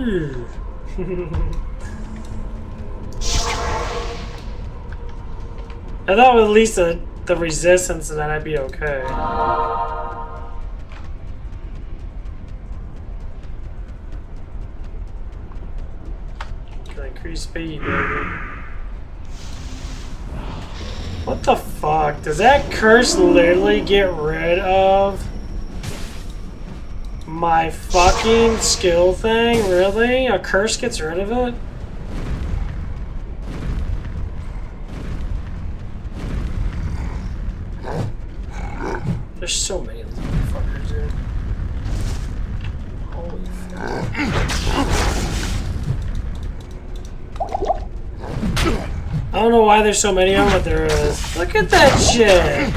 I thought with at least the resistance, then I'd be okay. Can increase speed, baby. What the fuck? Does that curse literally get rid of my fucking skill thing? Really? A curse gets rid of it? There's so many of these motherfuckers, dude. Holy fuck. I don't know why there's so many of them, but there is. Look at that shit!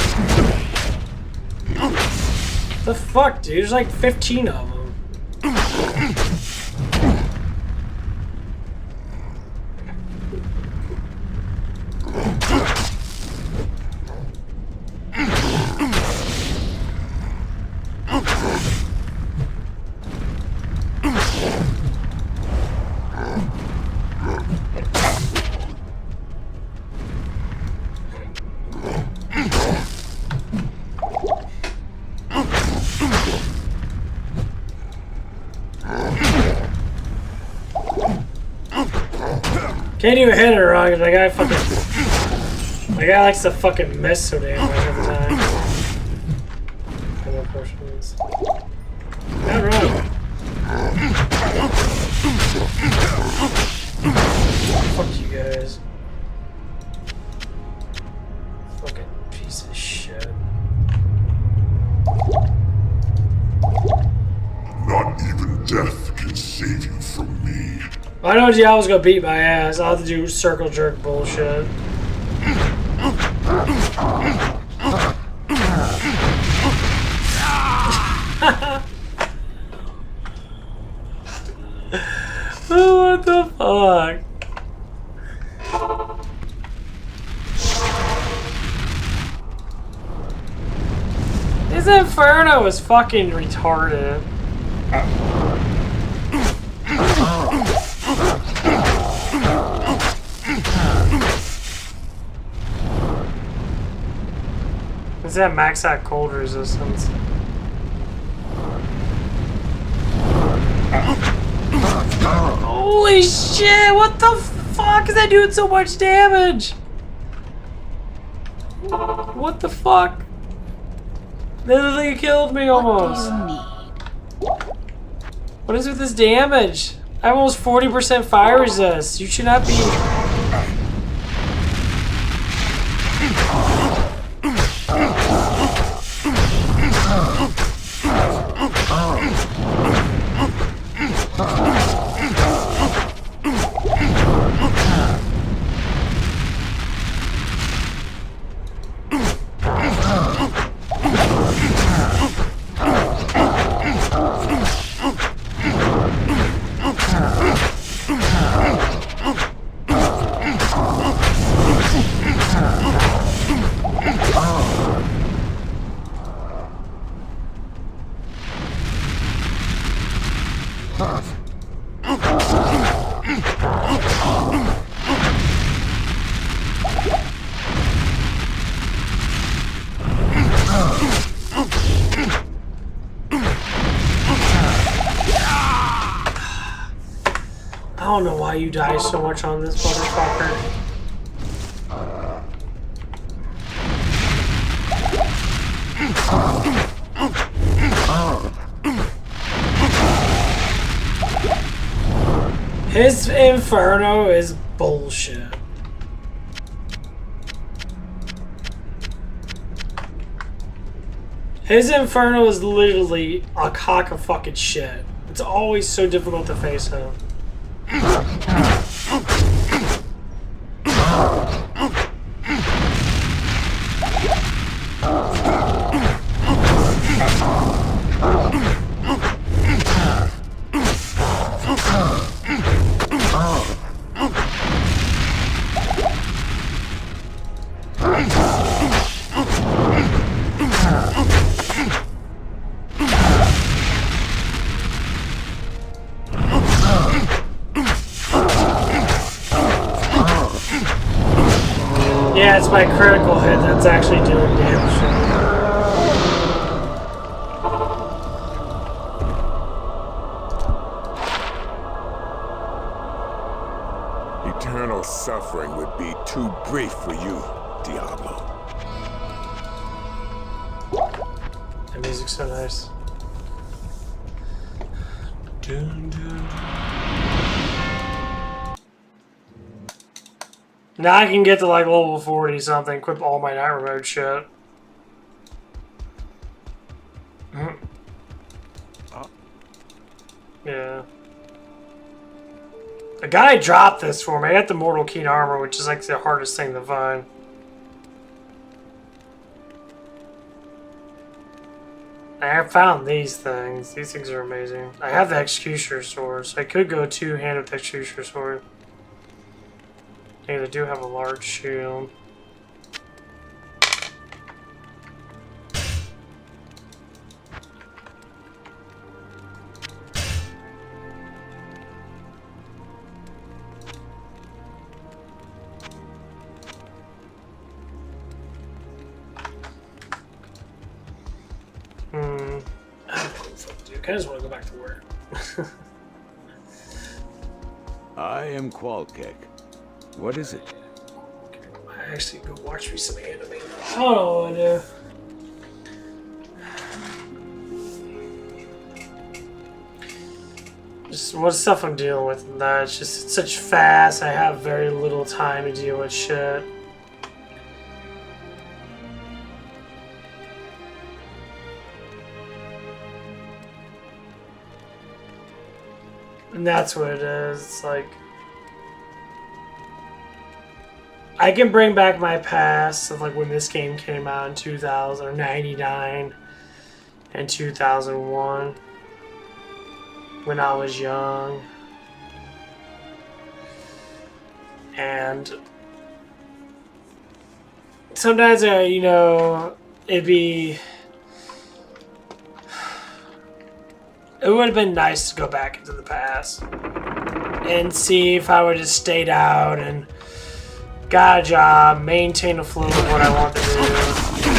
The fuck, dude? There's like 15 of them. Can't even hit it wrong, the guy fucking... The guy likes to fucking miss so damn much every time. No questions. Not right. Fuck you guys. Fucking piece of shit. Not even death can save you from me. I know Diablo's gonna beat my ass. I'll have to do circle jerk bullshit. Oh, what the fuck? This Inferno is fucking retarded. Is that max out cold resistance? Holy shit! What the fuck is that doing so much damage? What the fuck? Literally killed me almost. What is with this damage? I have almost 40% fire resist. You should not be. I don't know why you die so much on this motherfucker. His Inferno is bullshit. His Inferno is literally a cock of fucking shit. It's always so difficult to face him. Yeah, it's my critical hit that's actually doing damage. Eternal suffering would be too brief for you, Diablo. The music's so nice. Dun, dun. Now I can get to like level 40 something, equip all my night mode shit. Yeah. The guy dropped this for me. I got the Mortal Keen armor, which is like the hardest thing to find. I found these things. These things are amazing. I have the Executioner sword, so I could go two-hand with the Executioner sword. Yeah, they do have a large shield. I just want to go back to work. I am Qualkek. What is it? I actually go watch me some anime. I don't know what I do. Just what stuff I'm dealing with and that. It's just it's such fast. I have very little time to deal with shit. And that's what it is. It's like I can bring back my past of like when this game came out in 2000 or 99 and 2001 when I was young, and sometimes you know, it would have been nice to go back into the past and see if I would have stayed out and got a job, maintain a flow of what I want to do,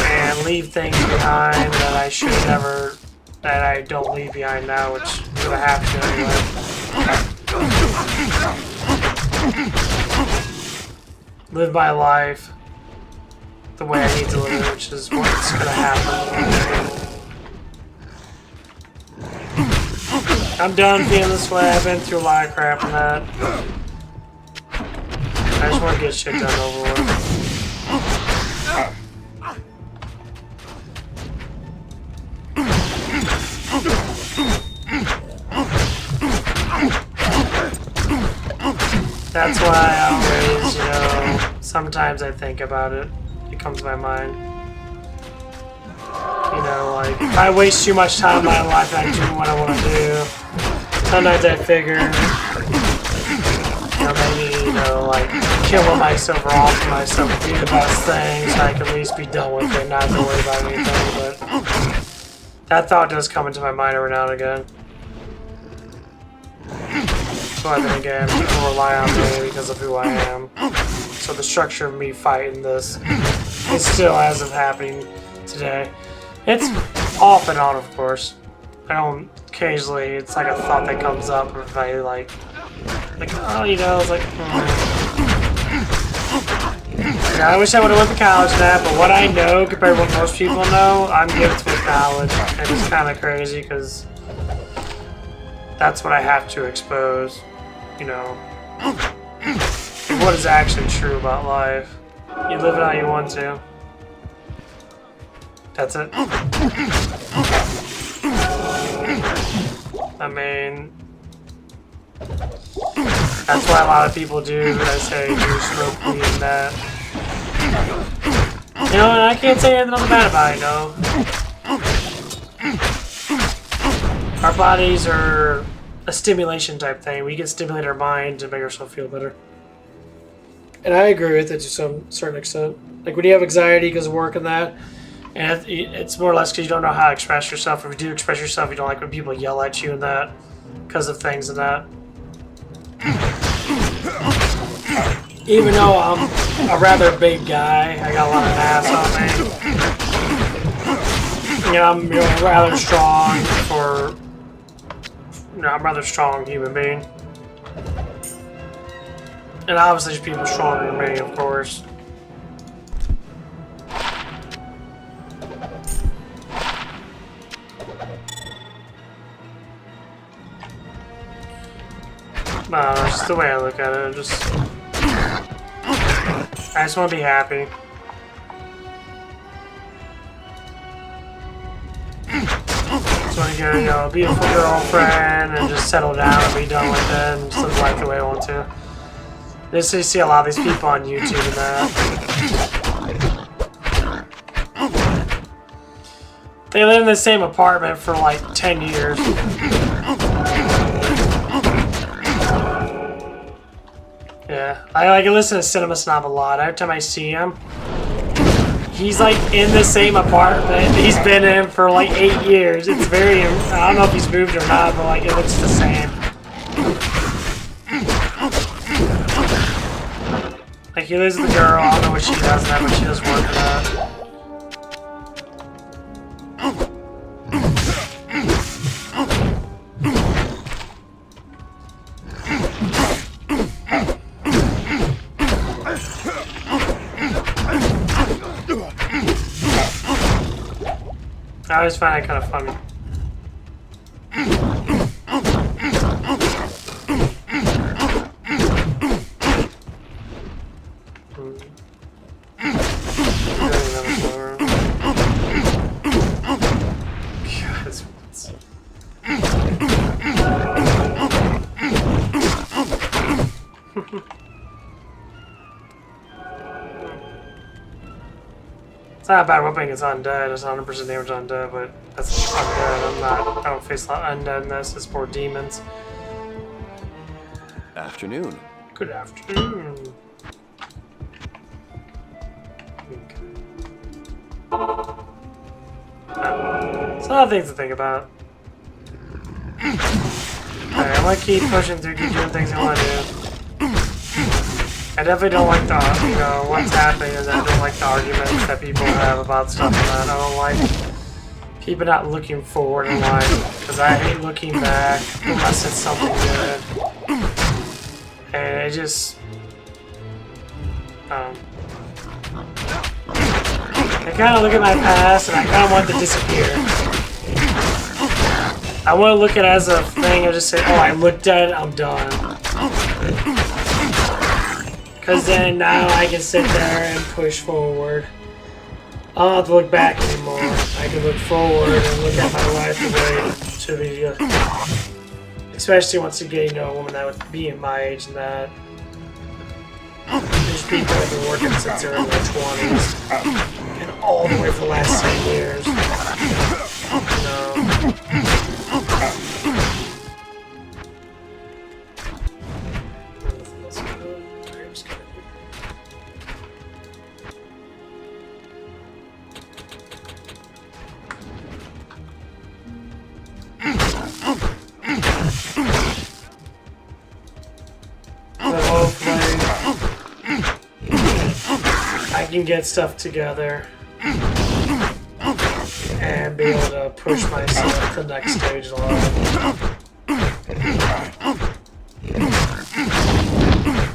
and leave things behind that I should never, that I don't leave behind now, which is what I have to anyway. Live my life the way I need to live, which is what's going to happen. I'm done feeling this way. I've been through a lot of crap and that. I just want to get shit done over with. That's why I always, you know, sometimes I think about it. It comes to my mind. You know, like, if I waste too much time in my life not doing what I want to do, sometimes I figure, you know, maybe, you know, like, killing myself or offing myself would be the best thing, so I can at least be done with it, not have to worry about anything, but that thought does come into my mind every now and again. But then again, people rely on me because of who I am. So the structure of me fighting this is still as of happening today. It's off and on, of course. I don't, occasionally, it's like a thought that comes up if I like oh, you know, it's like, Yeah, I wish I would have went to college and that, but what I know compared to what most people know, I'm gifted with college. And it's kind of crazy because that's what I have to expose, you know. What is actually true about life. You live it how you want to. That's it. I mean, that's why a lot of people do, I say, do smoke weed and that. You know, and I can't say anything bad about it, no. Our bodies are a stimulation type thing. We can stimulate our mind to make ourselves feel better. And I agree with it to some certain extent. Like when you have anxiety because of work and that, and it's more or less because you don't know how to express yourself. If you do express yourself, you don't like when people yell at you and that because of things and that. Even though I'm a rather big guy, I got a lot of mass on me. You know, I'm rather strong for. You know, I'm a rather strong human being. And obviously, there's people stronger than me, of course. No, that's just the way I look at it. I just want to be happy. Just want to get, you know, a beautiful girlfriend and just settle down and be done with it and just live life the way I want to. Just you see a lot of these people on YouTube and that. They live in the same apartment for like 10 years. Yeah, I listen to Cinema Snob a lot. Every time I see him, he's like in the same apartment he's been in for like 8 years. It's very, I don't know if he's moved or not, but like it looks the same. Like he lives with a girl, I don't know what she does now, but she does work for that. I always find it kind of funny. It's not a bad weapon, it's undead, it's 100% damage undead, but that's undead. I don't face a lot of undeadness, it's more demons. Afternoon. Good afternoon. It's a lot of things to think about. Alright, I'm gonna keep pushing through, keep doing things I want to do. I definitely don't like the, you know, what's happening is I don't like the arguments that people have about stuff like that. I don't like people not looking forward in life, because I hate looking back unless it's something good. And it just, I kind of look at my past and I kind of want it to disappear. I want to look at it as a thing and just say, oh, I looked at it, I'm done. Because then now I can sit there and push forward. I don't have to look back anymore. I can look forward and look at my life the way it should be. Especially once you get, you know, a woman that would be in my age and that. There's people that have been working since they're in their 20s. And all the way for the last 10 years. You know. I can get stuff together and be able to push myself to the next stage of life.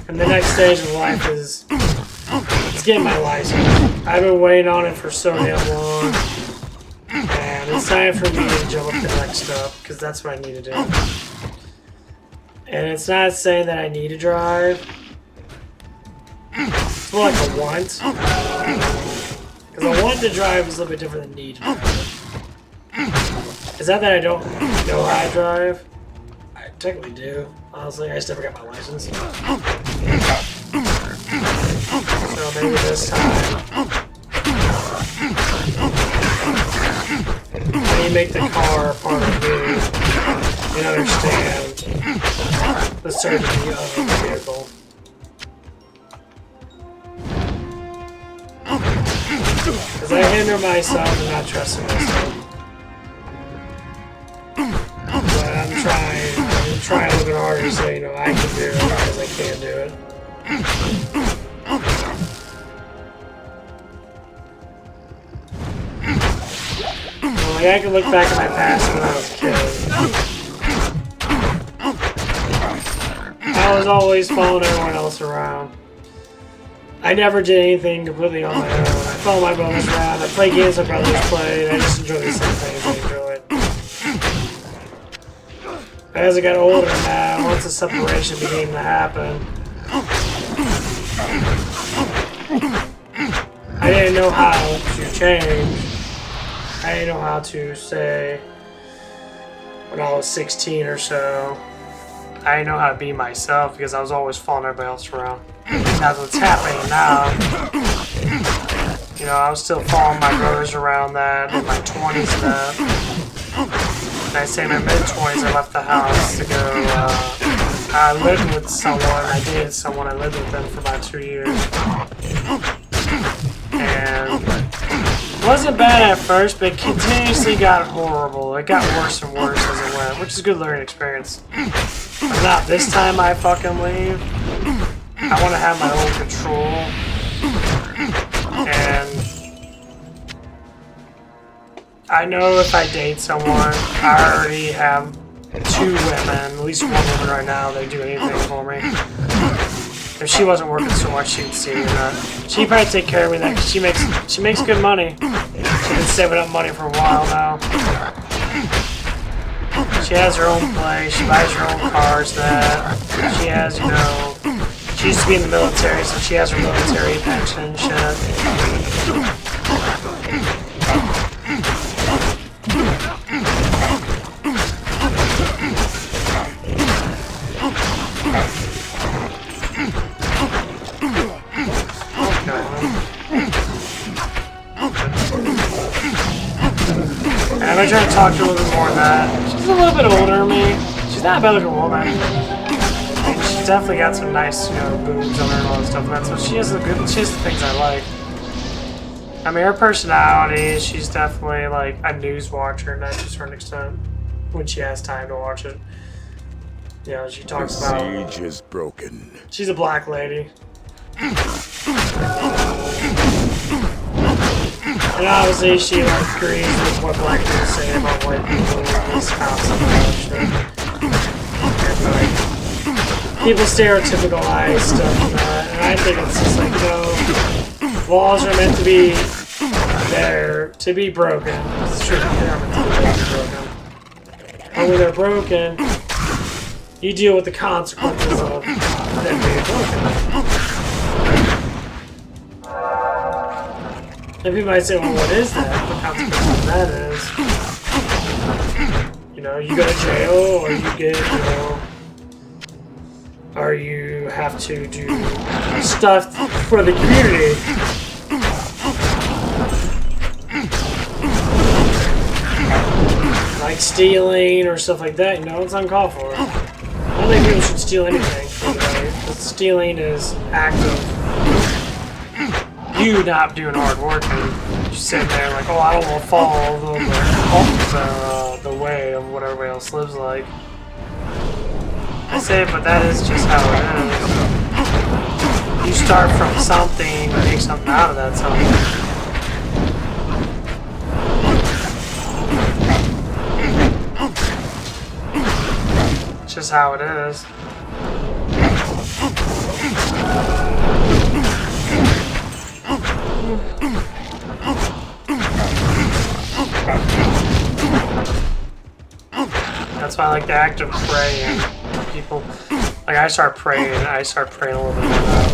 And the next stage of life is it's getting my license. I've been waiting on it for so damn long, and it's time for me to jump up to the next step because that's what I need to do. And it's not saying that I need to drive. It's more like a want. Because a want to drive is a little bit different than need to drive. Is that I don't know how to drive? I technically do. Honestly, I just never got my license. So maybe this time. When you make the car part of you, you understand the certainty of the vehicle. Because I hinder myself and not trusting myself. But I'm trying a little bit harder so, you know, I can do it because I can do it. I can look back at my past when I was a kid. I was always following everyone else around. I never did anything completely on my own. I followed my brothers around. I played games my brothers played. I just enjoyed the same things I enjoyed. As I got older now, once the separation began to happen, I didn't know how to change. I didn't know how to say, when I was 16 or so, I didn't know how to be myself because I was always following everybody else around. That's what's happening now. You know, I was still following my brothers around that in my 20s now. And I say in my mid-20s, I left the house to go, I lived with someone, I dated someone, I lived with them for about 2 years. And it wasn't bad at first, but it continuously got horrible. It got worse and worse as it went, which is a good learning experience. But not this time I fucking leave. I want to have my own control. And I know if I date someone, I already have 2 women, at least 1 woman right now, they do anything for me. If she wasn't working so much, she'd see that. She'd probably take care of me. That she makes good money. She's been saving up money for a while now. She has her own place. She buys her own cars. That she has, you know. She used to be in the military, so she has her military pension and shit. I'm gonna try to talk to her a little bit more than that. She's a little bit older than me. She's not a bad looking woman. I mean, she's definitely got some nice, you know, boobs on her and all that stuff. So she has the things I like. I mean, her personality, she's definitely like a news watcher, not to a certain extent, when she has time to watch it. You know, she talks about. The siege is broken. She's a black lady. And obviously she like agrees with what black people say about white people in this house and all that shit. And like, people stereotypicalize stuff and that, and I think it's just like, you know, laws are meant to be there to be broken. It's true, they're meant to be broken. And when they're broken, you deal with the consequences of them being broken. And people might say, well, what is that? The consequence of that is, you know, you go to jail, or you get, you know, or you have to do stuff for the community. Like stealing or stuff like that, you know, it's uncalled for. I don't think people should steal anything. But stealing is active. You not doing hard work and you sit there like, oh, I don't want to follow the way of what everybody else lives like. I say it, but that is just how it is. You start from something and make something out of that something. It's just how it is. That's why I like the act of praying. People, like I start praying a little bit more now.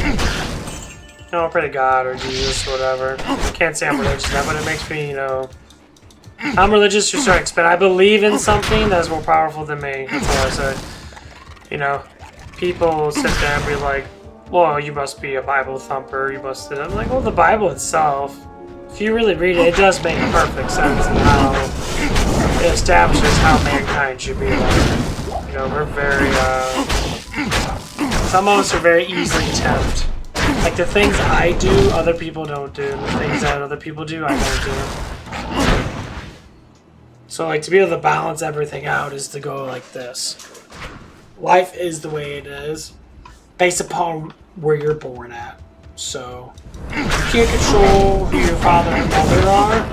You know, I pray to God or Jesus or whatever. Can't say I'm religious now, but it makes me, you know, I'm religious to a certain extent. I believe in something that's more powerful than me. That's all I say. You know, people sit there and be like, well, you must be a Bible thumper, you must. I'm like, well, the Bible itself, if you really read it, it does make perfect sense in how it establishes how mankind should be like. You know, we're very, some of us are very easily tempted. Like the things I do, other people don't do. The things that other people do, I don't do. So like to be able to balance everything out is to go like this. Life is the way it is, based upon where you're born at. So you can't control who your father and mother are.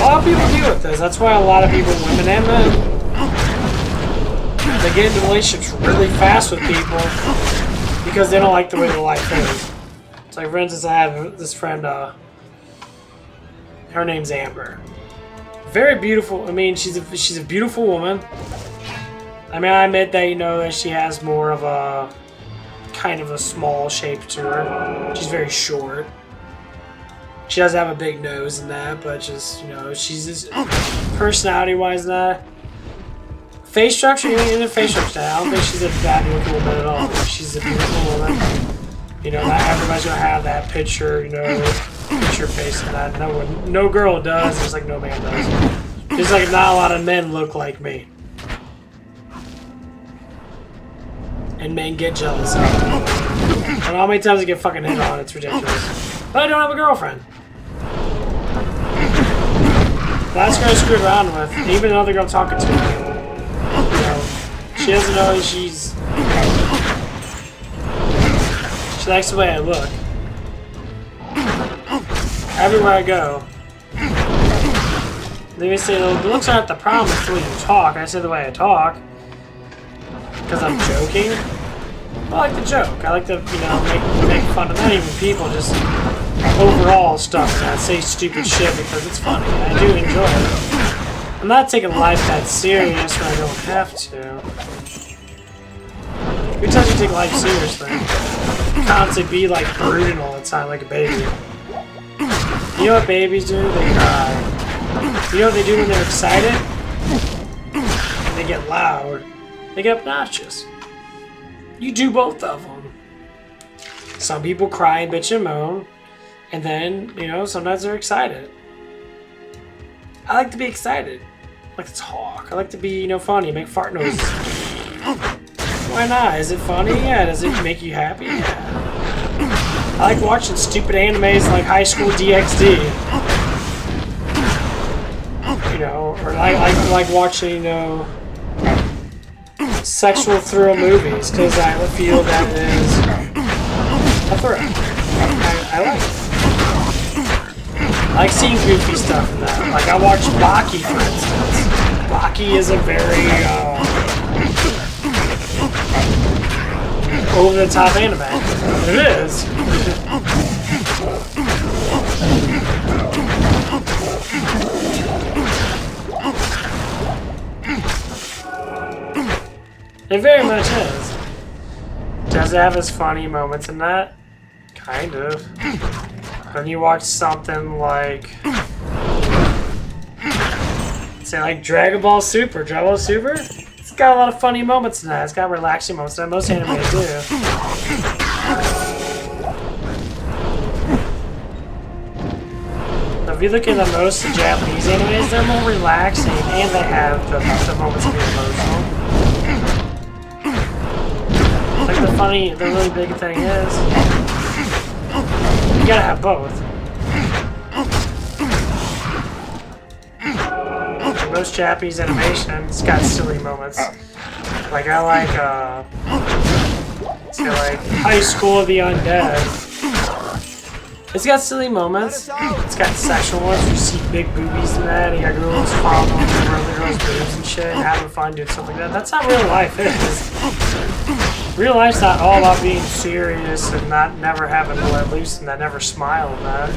lot of people deal with this. That's why a lot of people, women and men, they get into relationships really fast with people because they don't like the way their life is. It's like, for instance, I have this friend, her name's Amber. Very beautiful. I mean, she's a beautiful woman. I mean, I admit that, you know, that she has more of a kind of a small shape to her. She's very short. She doesn't have a big nose and that, but just, you know, she's just personality-wise and that. Face structure, in the face structure, I don't think she's a bad-looking woman at all. She's a beautiful woman. You know, not everybody's gonna have that picture, you know, picture face and that. No girl does, just like no man does. Just like not a lot of men look like me. And men get jealous of it. And how many times I get fucking hit on, it's ridiculous. But I don't have a girlfriend. That's gonna screw around with. Even another girl I'm talking to. You know, she doesn't know she likes the way I look. Everywhere I go. They may say, the looks aren't the problem, it's the way you talk. I say the way I talk. Because I'm joking. I like to joke. I like to, you know, make fun of not even people, just overall stuff. And I say stupid shit because it's funny. I do enjoy it. I'm not taking life that serious when I don't have to. Who tells you to take life seriously? Constantly be like brooding all the time like a baby. You know what babies do? They cry. You know what they do when they're excited? They get loud. They get obnoxious. You do both of them. Some people cry and bitch and moan, and then, you know, sometimes they're excited. I like to be excited. I like to talk. I like to be, you know, funny, make fart noises. Why not? Is it funny? Yeah. Does it make you happy? Yeah. I like watching stupid animes like High School DxD. You know, or I like watching, you know, sexual thrill movies because I feel that is a thrill. I like it. I like seeing goofy stuff in that. Like I watched Baki, for instance. Baki is a very over-the-top anime. It is. It very much is. Does it have its funny moments in that? Kind of. When you watch something like, say like Dragon Ball Super. Dragon Ball Super? It's got a lot of funny moments in that. It's got relaxing moments in that. Most anime do. If you look at the most Japanese animes, they're more relaxing and they have the moments of being emotional. Like the really big thing is, you gotta have both. In most Japanese animation, it's got silly moments. Like I like, say like High School of the Undead. It's got silly moments. It's got sexual ones where you see big boobies and that, and you got girls following other girls' boobs and shit, and having fun doing stuff like that. That's how real life is. Real life's not all about being serious and never having to let loose and that never smile and that.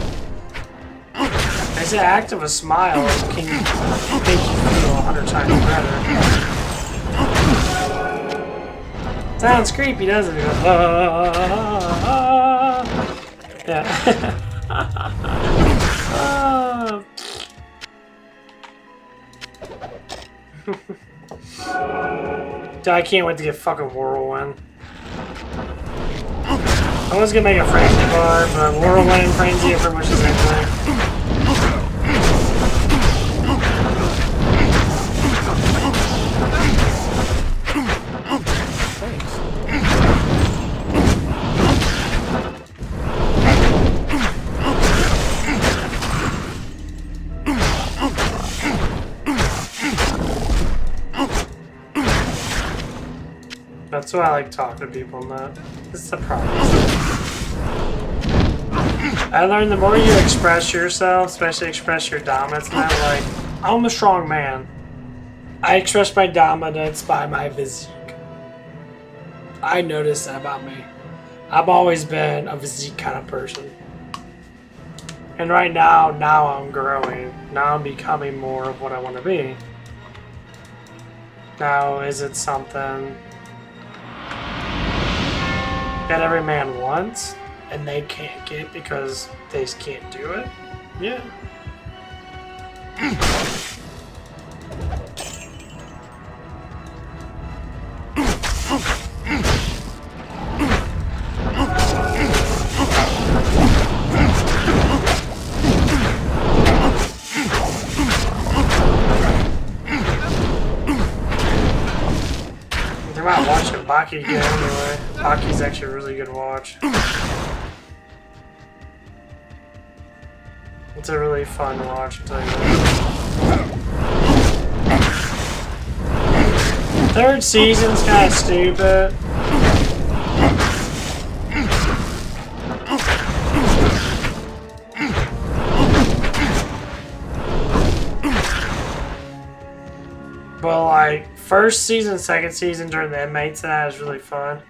It's the act of a smile can make you feel 100 times better. Sounds creepy, doesn't it? Yeah. Dude, I can't wait to get fucking Whirlwind. I was gonna make a Frenzy bar, but Whirlwind and Frenzy are pretty much the same thing. That's why I like talking to people and that. This is the problem. I learned the more you express yourself, especially express your dominance, and I'm like, I'm a strong man. I express my dominance by my physique. I noticed that about me. I've always been a physique kind of person. And right now I'm growing. Now I'm becoming more of what I want to be. Now, is it something that every man wants and they can't get because they just can't do it? Yeah. I might watch it Baki again anyway. Baki's actually a really good watch. It's a really fun watch, I'll tell you that. Third season's kind of stupid. But like, first season, second season during the inmates, that was really fun.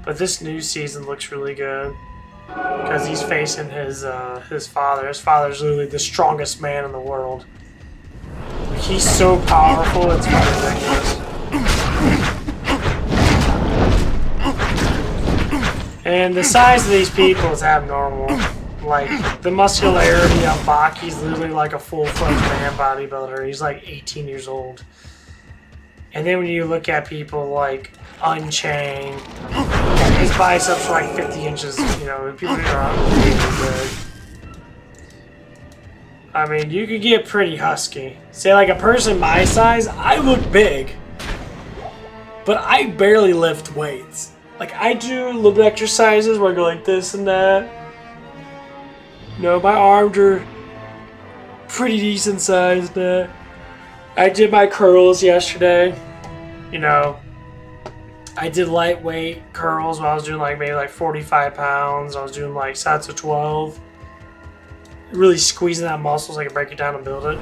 But this new season looks really good because he's facing his father. His father's literally the strongest man in the world. He's so powerful, it's ridiculous. And the size of these people is abnormal. Like, the muscularity of Baki's literally like a full-fledged man bodybuilder. He's like 18 years old. And then when you look at people like Unchained, his biceps are like 50 inches, you know, people are really big. I mean, you could get pretty husky. Say like a person my size, I look big, but I barely lift weights. Like, I do a little bit of exercises where I go like this and that. You know, my arms are pretty decent sized now. I did my curls yesterday. You know, I did lightweight curls while I was doing like maybe like 45 pounds. I was doing like sets of 12. Really squeezing that muscle so I can break it down and build it.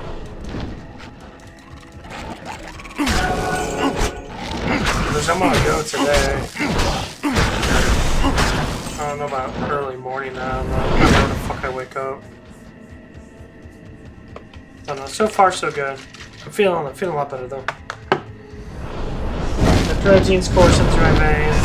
Which I'm gonna go today. I don't know about early morning now. I don't know when the fuck I wake up. I don't know. So far, so good. I'm feeling a lot better though. The protein's coursing through my veins.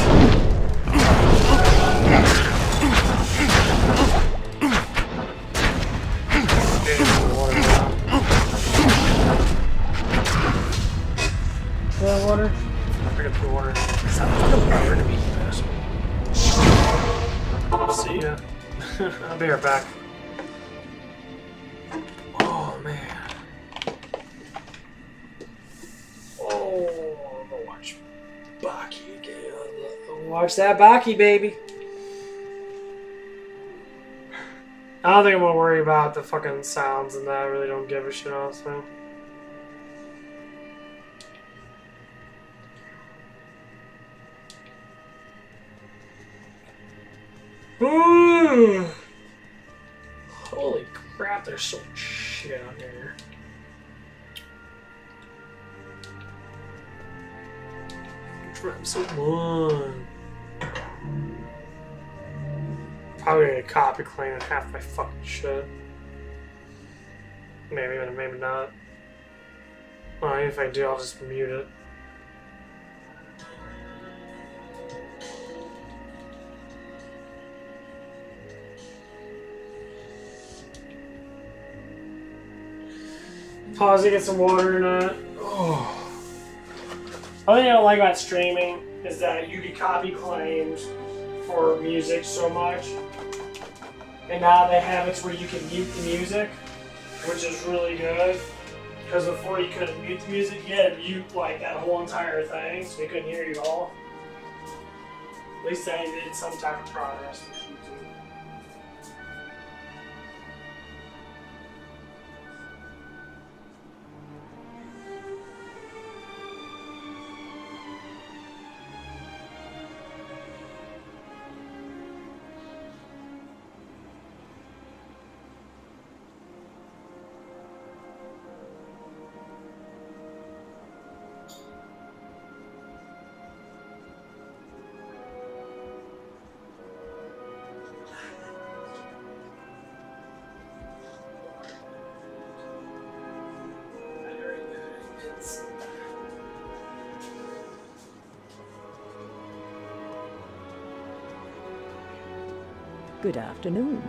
Water? I forgot the water. Stop fucking water to me, you asshole. See ya. I'll be right back. Oh man. Oh, I'm gonna watch Baki again. Watch that Baki, baby. I don't think I'm gonna worry about the fucking sounds and that. I really don't give a shit, honestly. Ooh. Holy crap, there's so much shit out here. Episode 1. Probably gonna copy clean half my fucking shit. Maybe, maybe not. Well, if I do, I'll just mute it. Pause to get some water in it. Oh. One thing I don't like about streaming is that you can copy claims for music so much. And now they have it where you can mute the music, which is really good. Because before you couldn't mute the music, you had to mute like that whole entire thing, so they couldn't hear you all. At least they made some type of progress with YouTube. Good afternoon.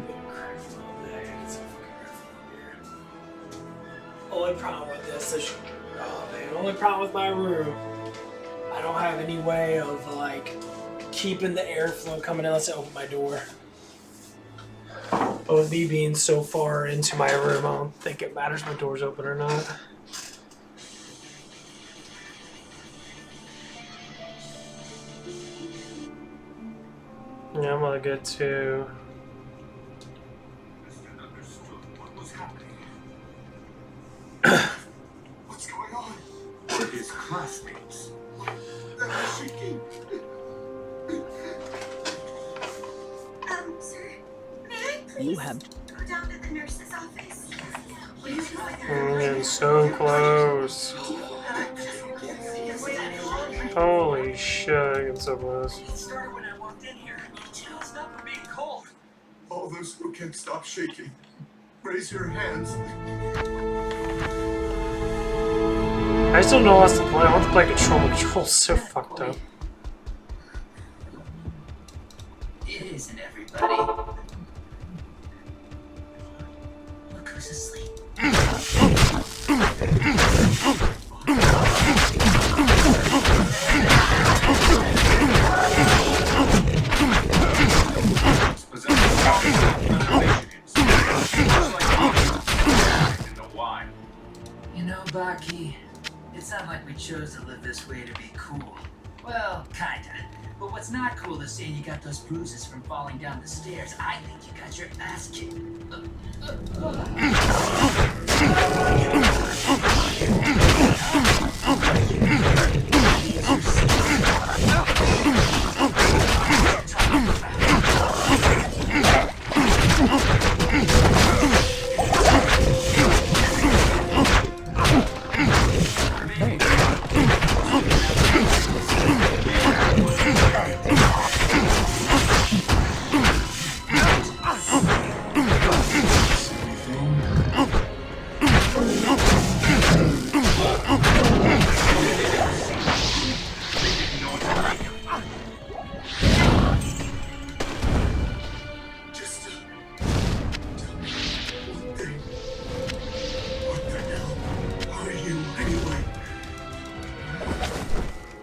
Only problem with this is, oh man, only problem with my room. I don't have any way of like keeping the airflow coming in unless I open my door. But with me being so far into my room, I don't think it matters if my door's open or not. Yeah, I'm gonna get to. What was happening? What's going on? We're his classmates. Shiki. Sir, may I please You have go down to the nurse's office? I'm getting so close. Holy shit, I'm getting so close. It started when I walked in here. It's not for being cold. All those who can stop shaking, raise your hands. I still know what's to play. I want to play Control. Control's so fucked up. It isn't everybody. Look who's asleep. You know, Baki, it's not like we chose to live this way to be cool. Well, kinda. But what's not cool is saying you got those bruises from falling down the stairs. I think you got your ass kicked.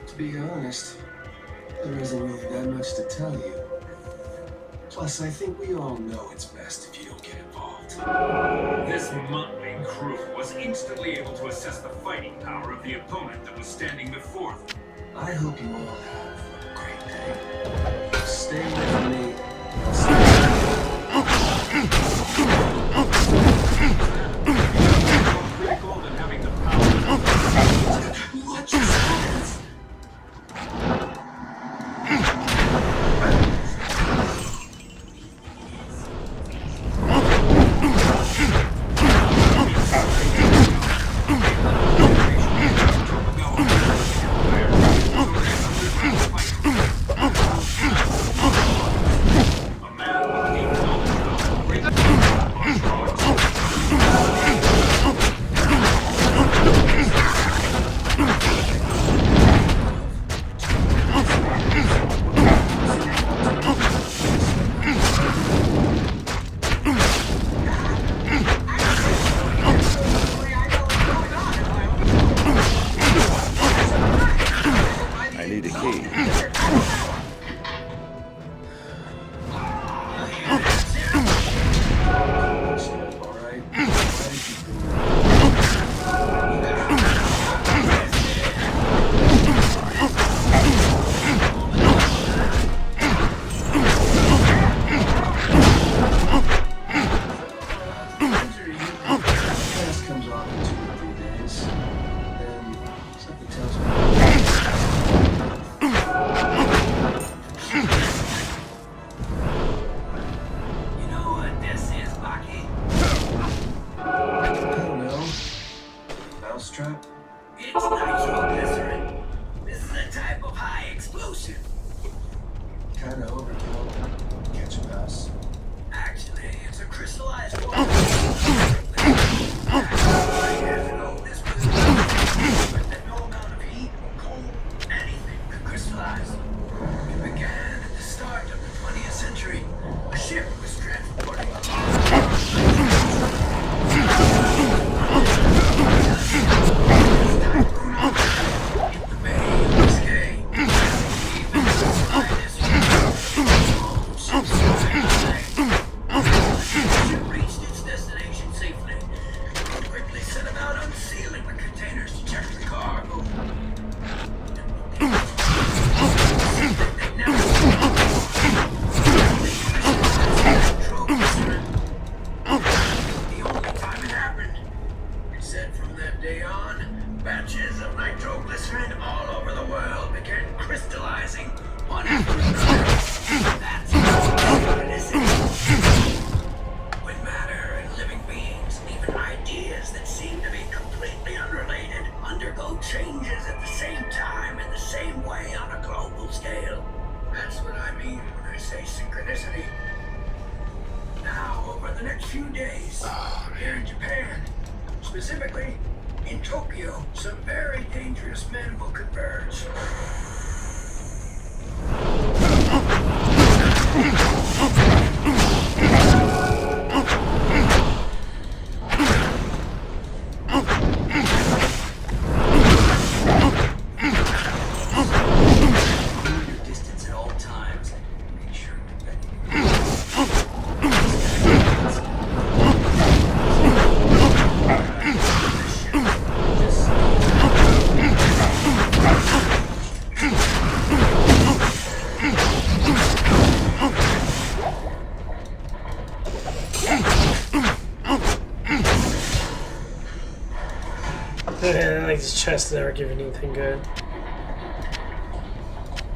To be honest, there isn't really that much to tell you. Plus, I think we all know it's best if you don't get involved. This motley crew was instantly able to assess the fighting power of the opponent that was standing before them. I hope you all have a great day. Stay with me. Critical than having the power. Watch your hands. I need a key. Test comes off in 2 or 3 days. Then something tells me. You know what this is, Baki? I don't know. Mousetrap? It's nitroglycerin. This is a type of high explosive. Kinda overkill. Catch a mouse. Actually, it's a crystallized form. Years ago, this was that no amount of heat, cold, anything could crystallize. It began at the start of the 20th century. A ship was next few days, here in Japan, specifically in Tokyo, some very dangerous men will converge. Hold your distance at all times. Make sure you're ready. Like his chest never giving anything good.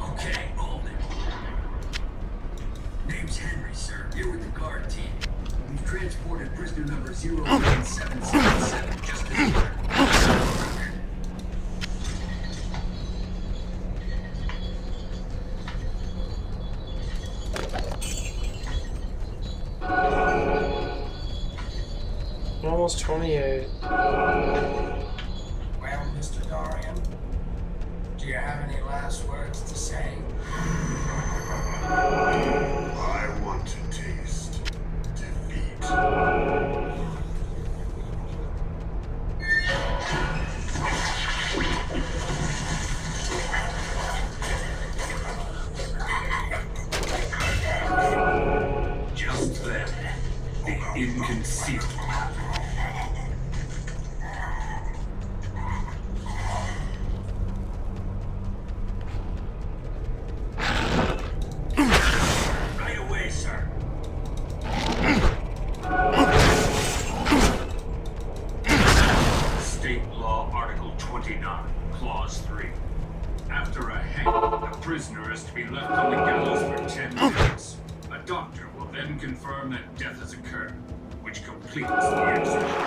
Okay, hold it. Name's Henry, sir. Here with the guard team. We've transported prisoner number 01777 just as ordered. Almost 28. Well, Mr. Dorian, do you have any last words to say? I want to taste defeat. Just then, the inconceivable. Right away, sir. State Law Article 29, Clause 3. After a hanging, the prisoner is to be left on the gallows for 10 minutes. A doctor will then confirm that death has occurred, which completes the execution.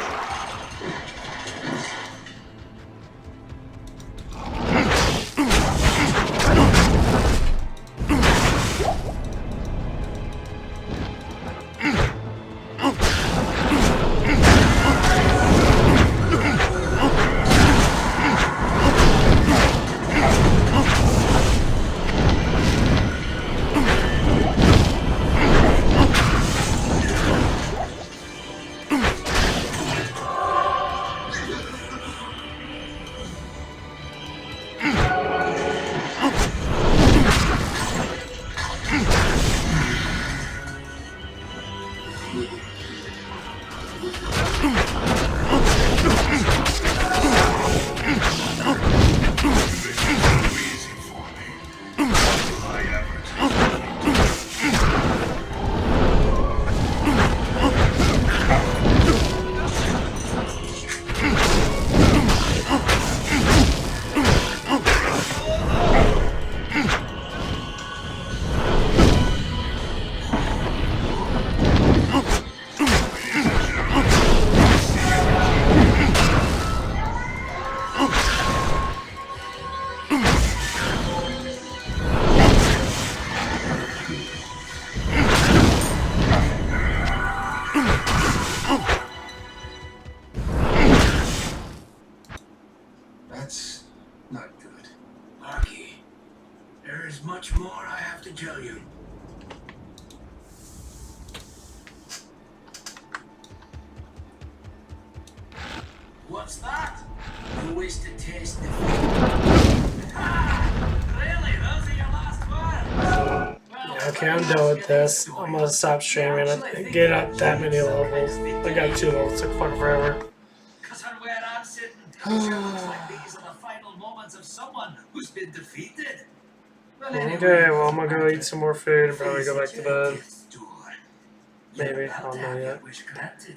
That's not good. Marky, there is much more I have to tell you. What's that? You wish to taste the Clearly, those are your last words. Well, Okay, I'm done with this. I'm gonna stop streaming and get up that many levels. I got 2 levels, took fucking forever. Because on where I'm sitting, it sure looks like these are the final moments of someone who's been defeated. Well, Okay, well I'm gonna go eat some more food and probably go back to bed. Maybe, I don't know yet. Wish granted.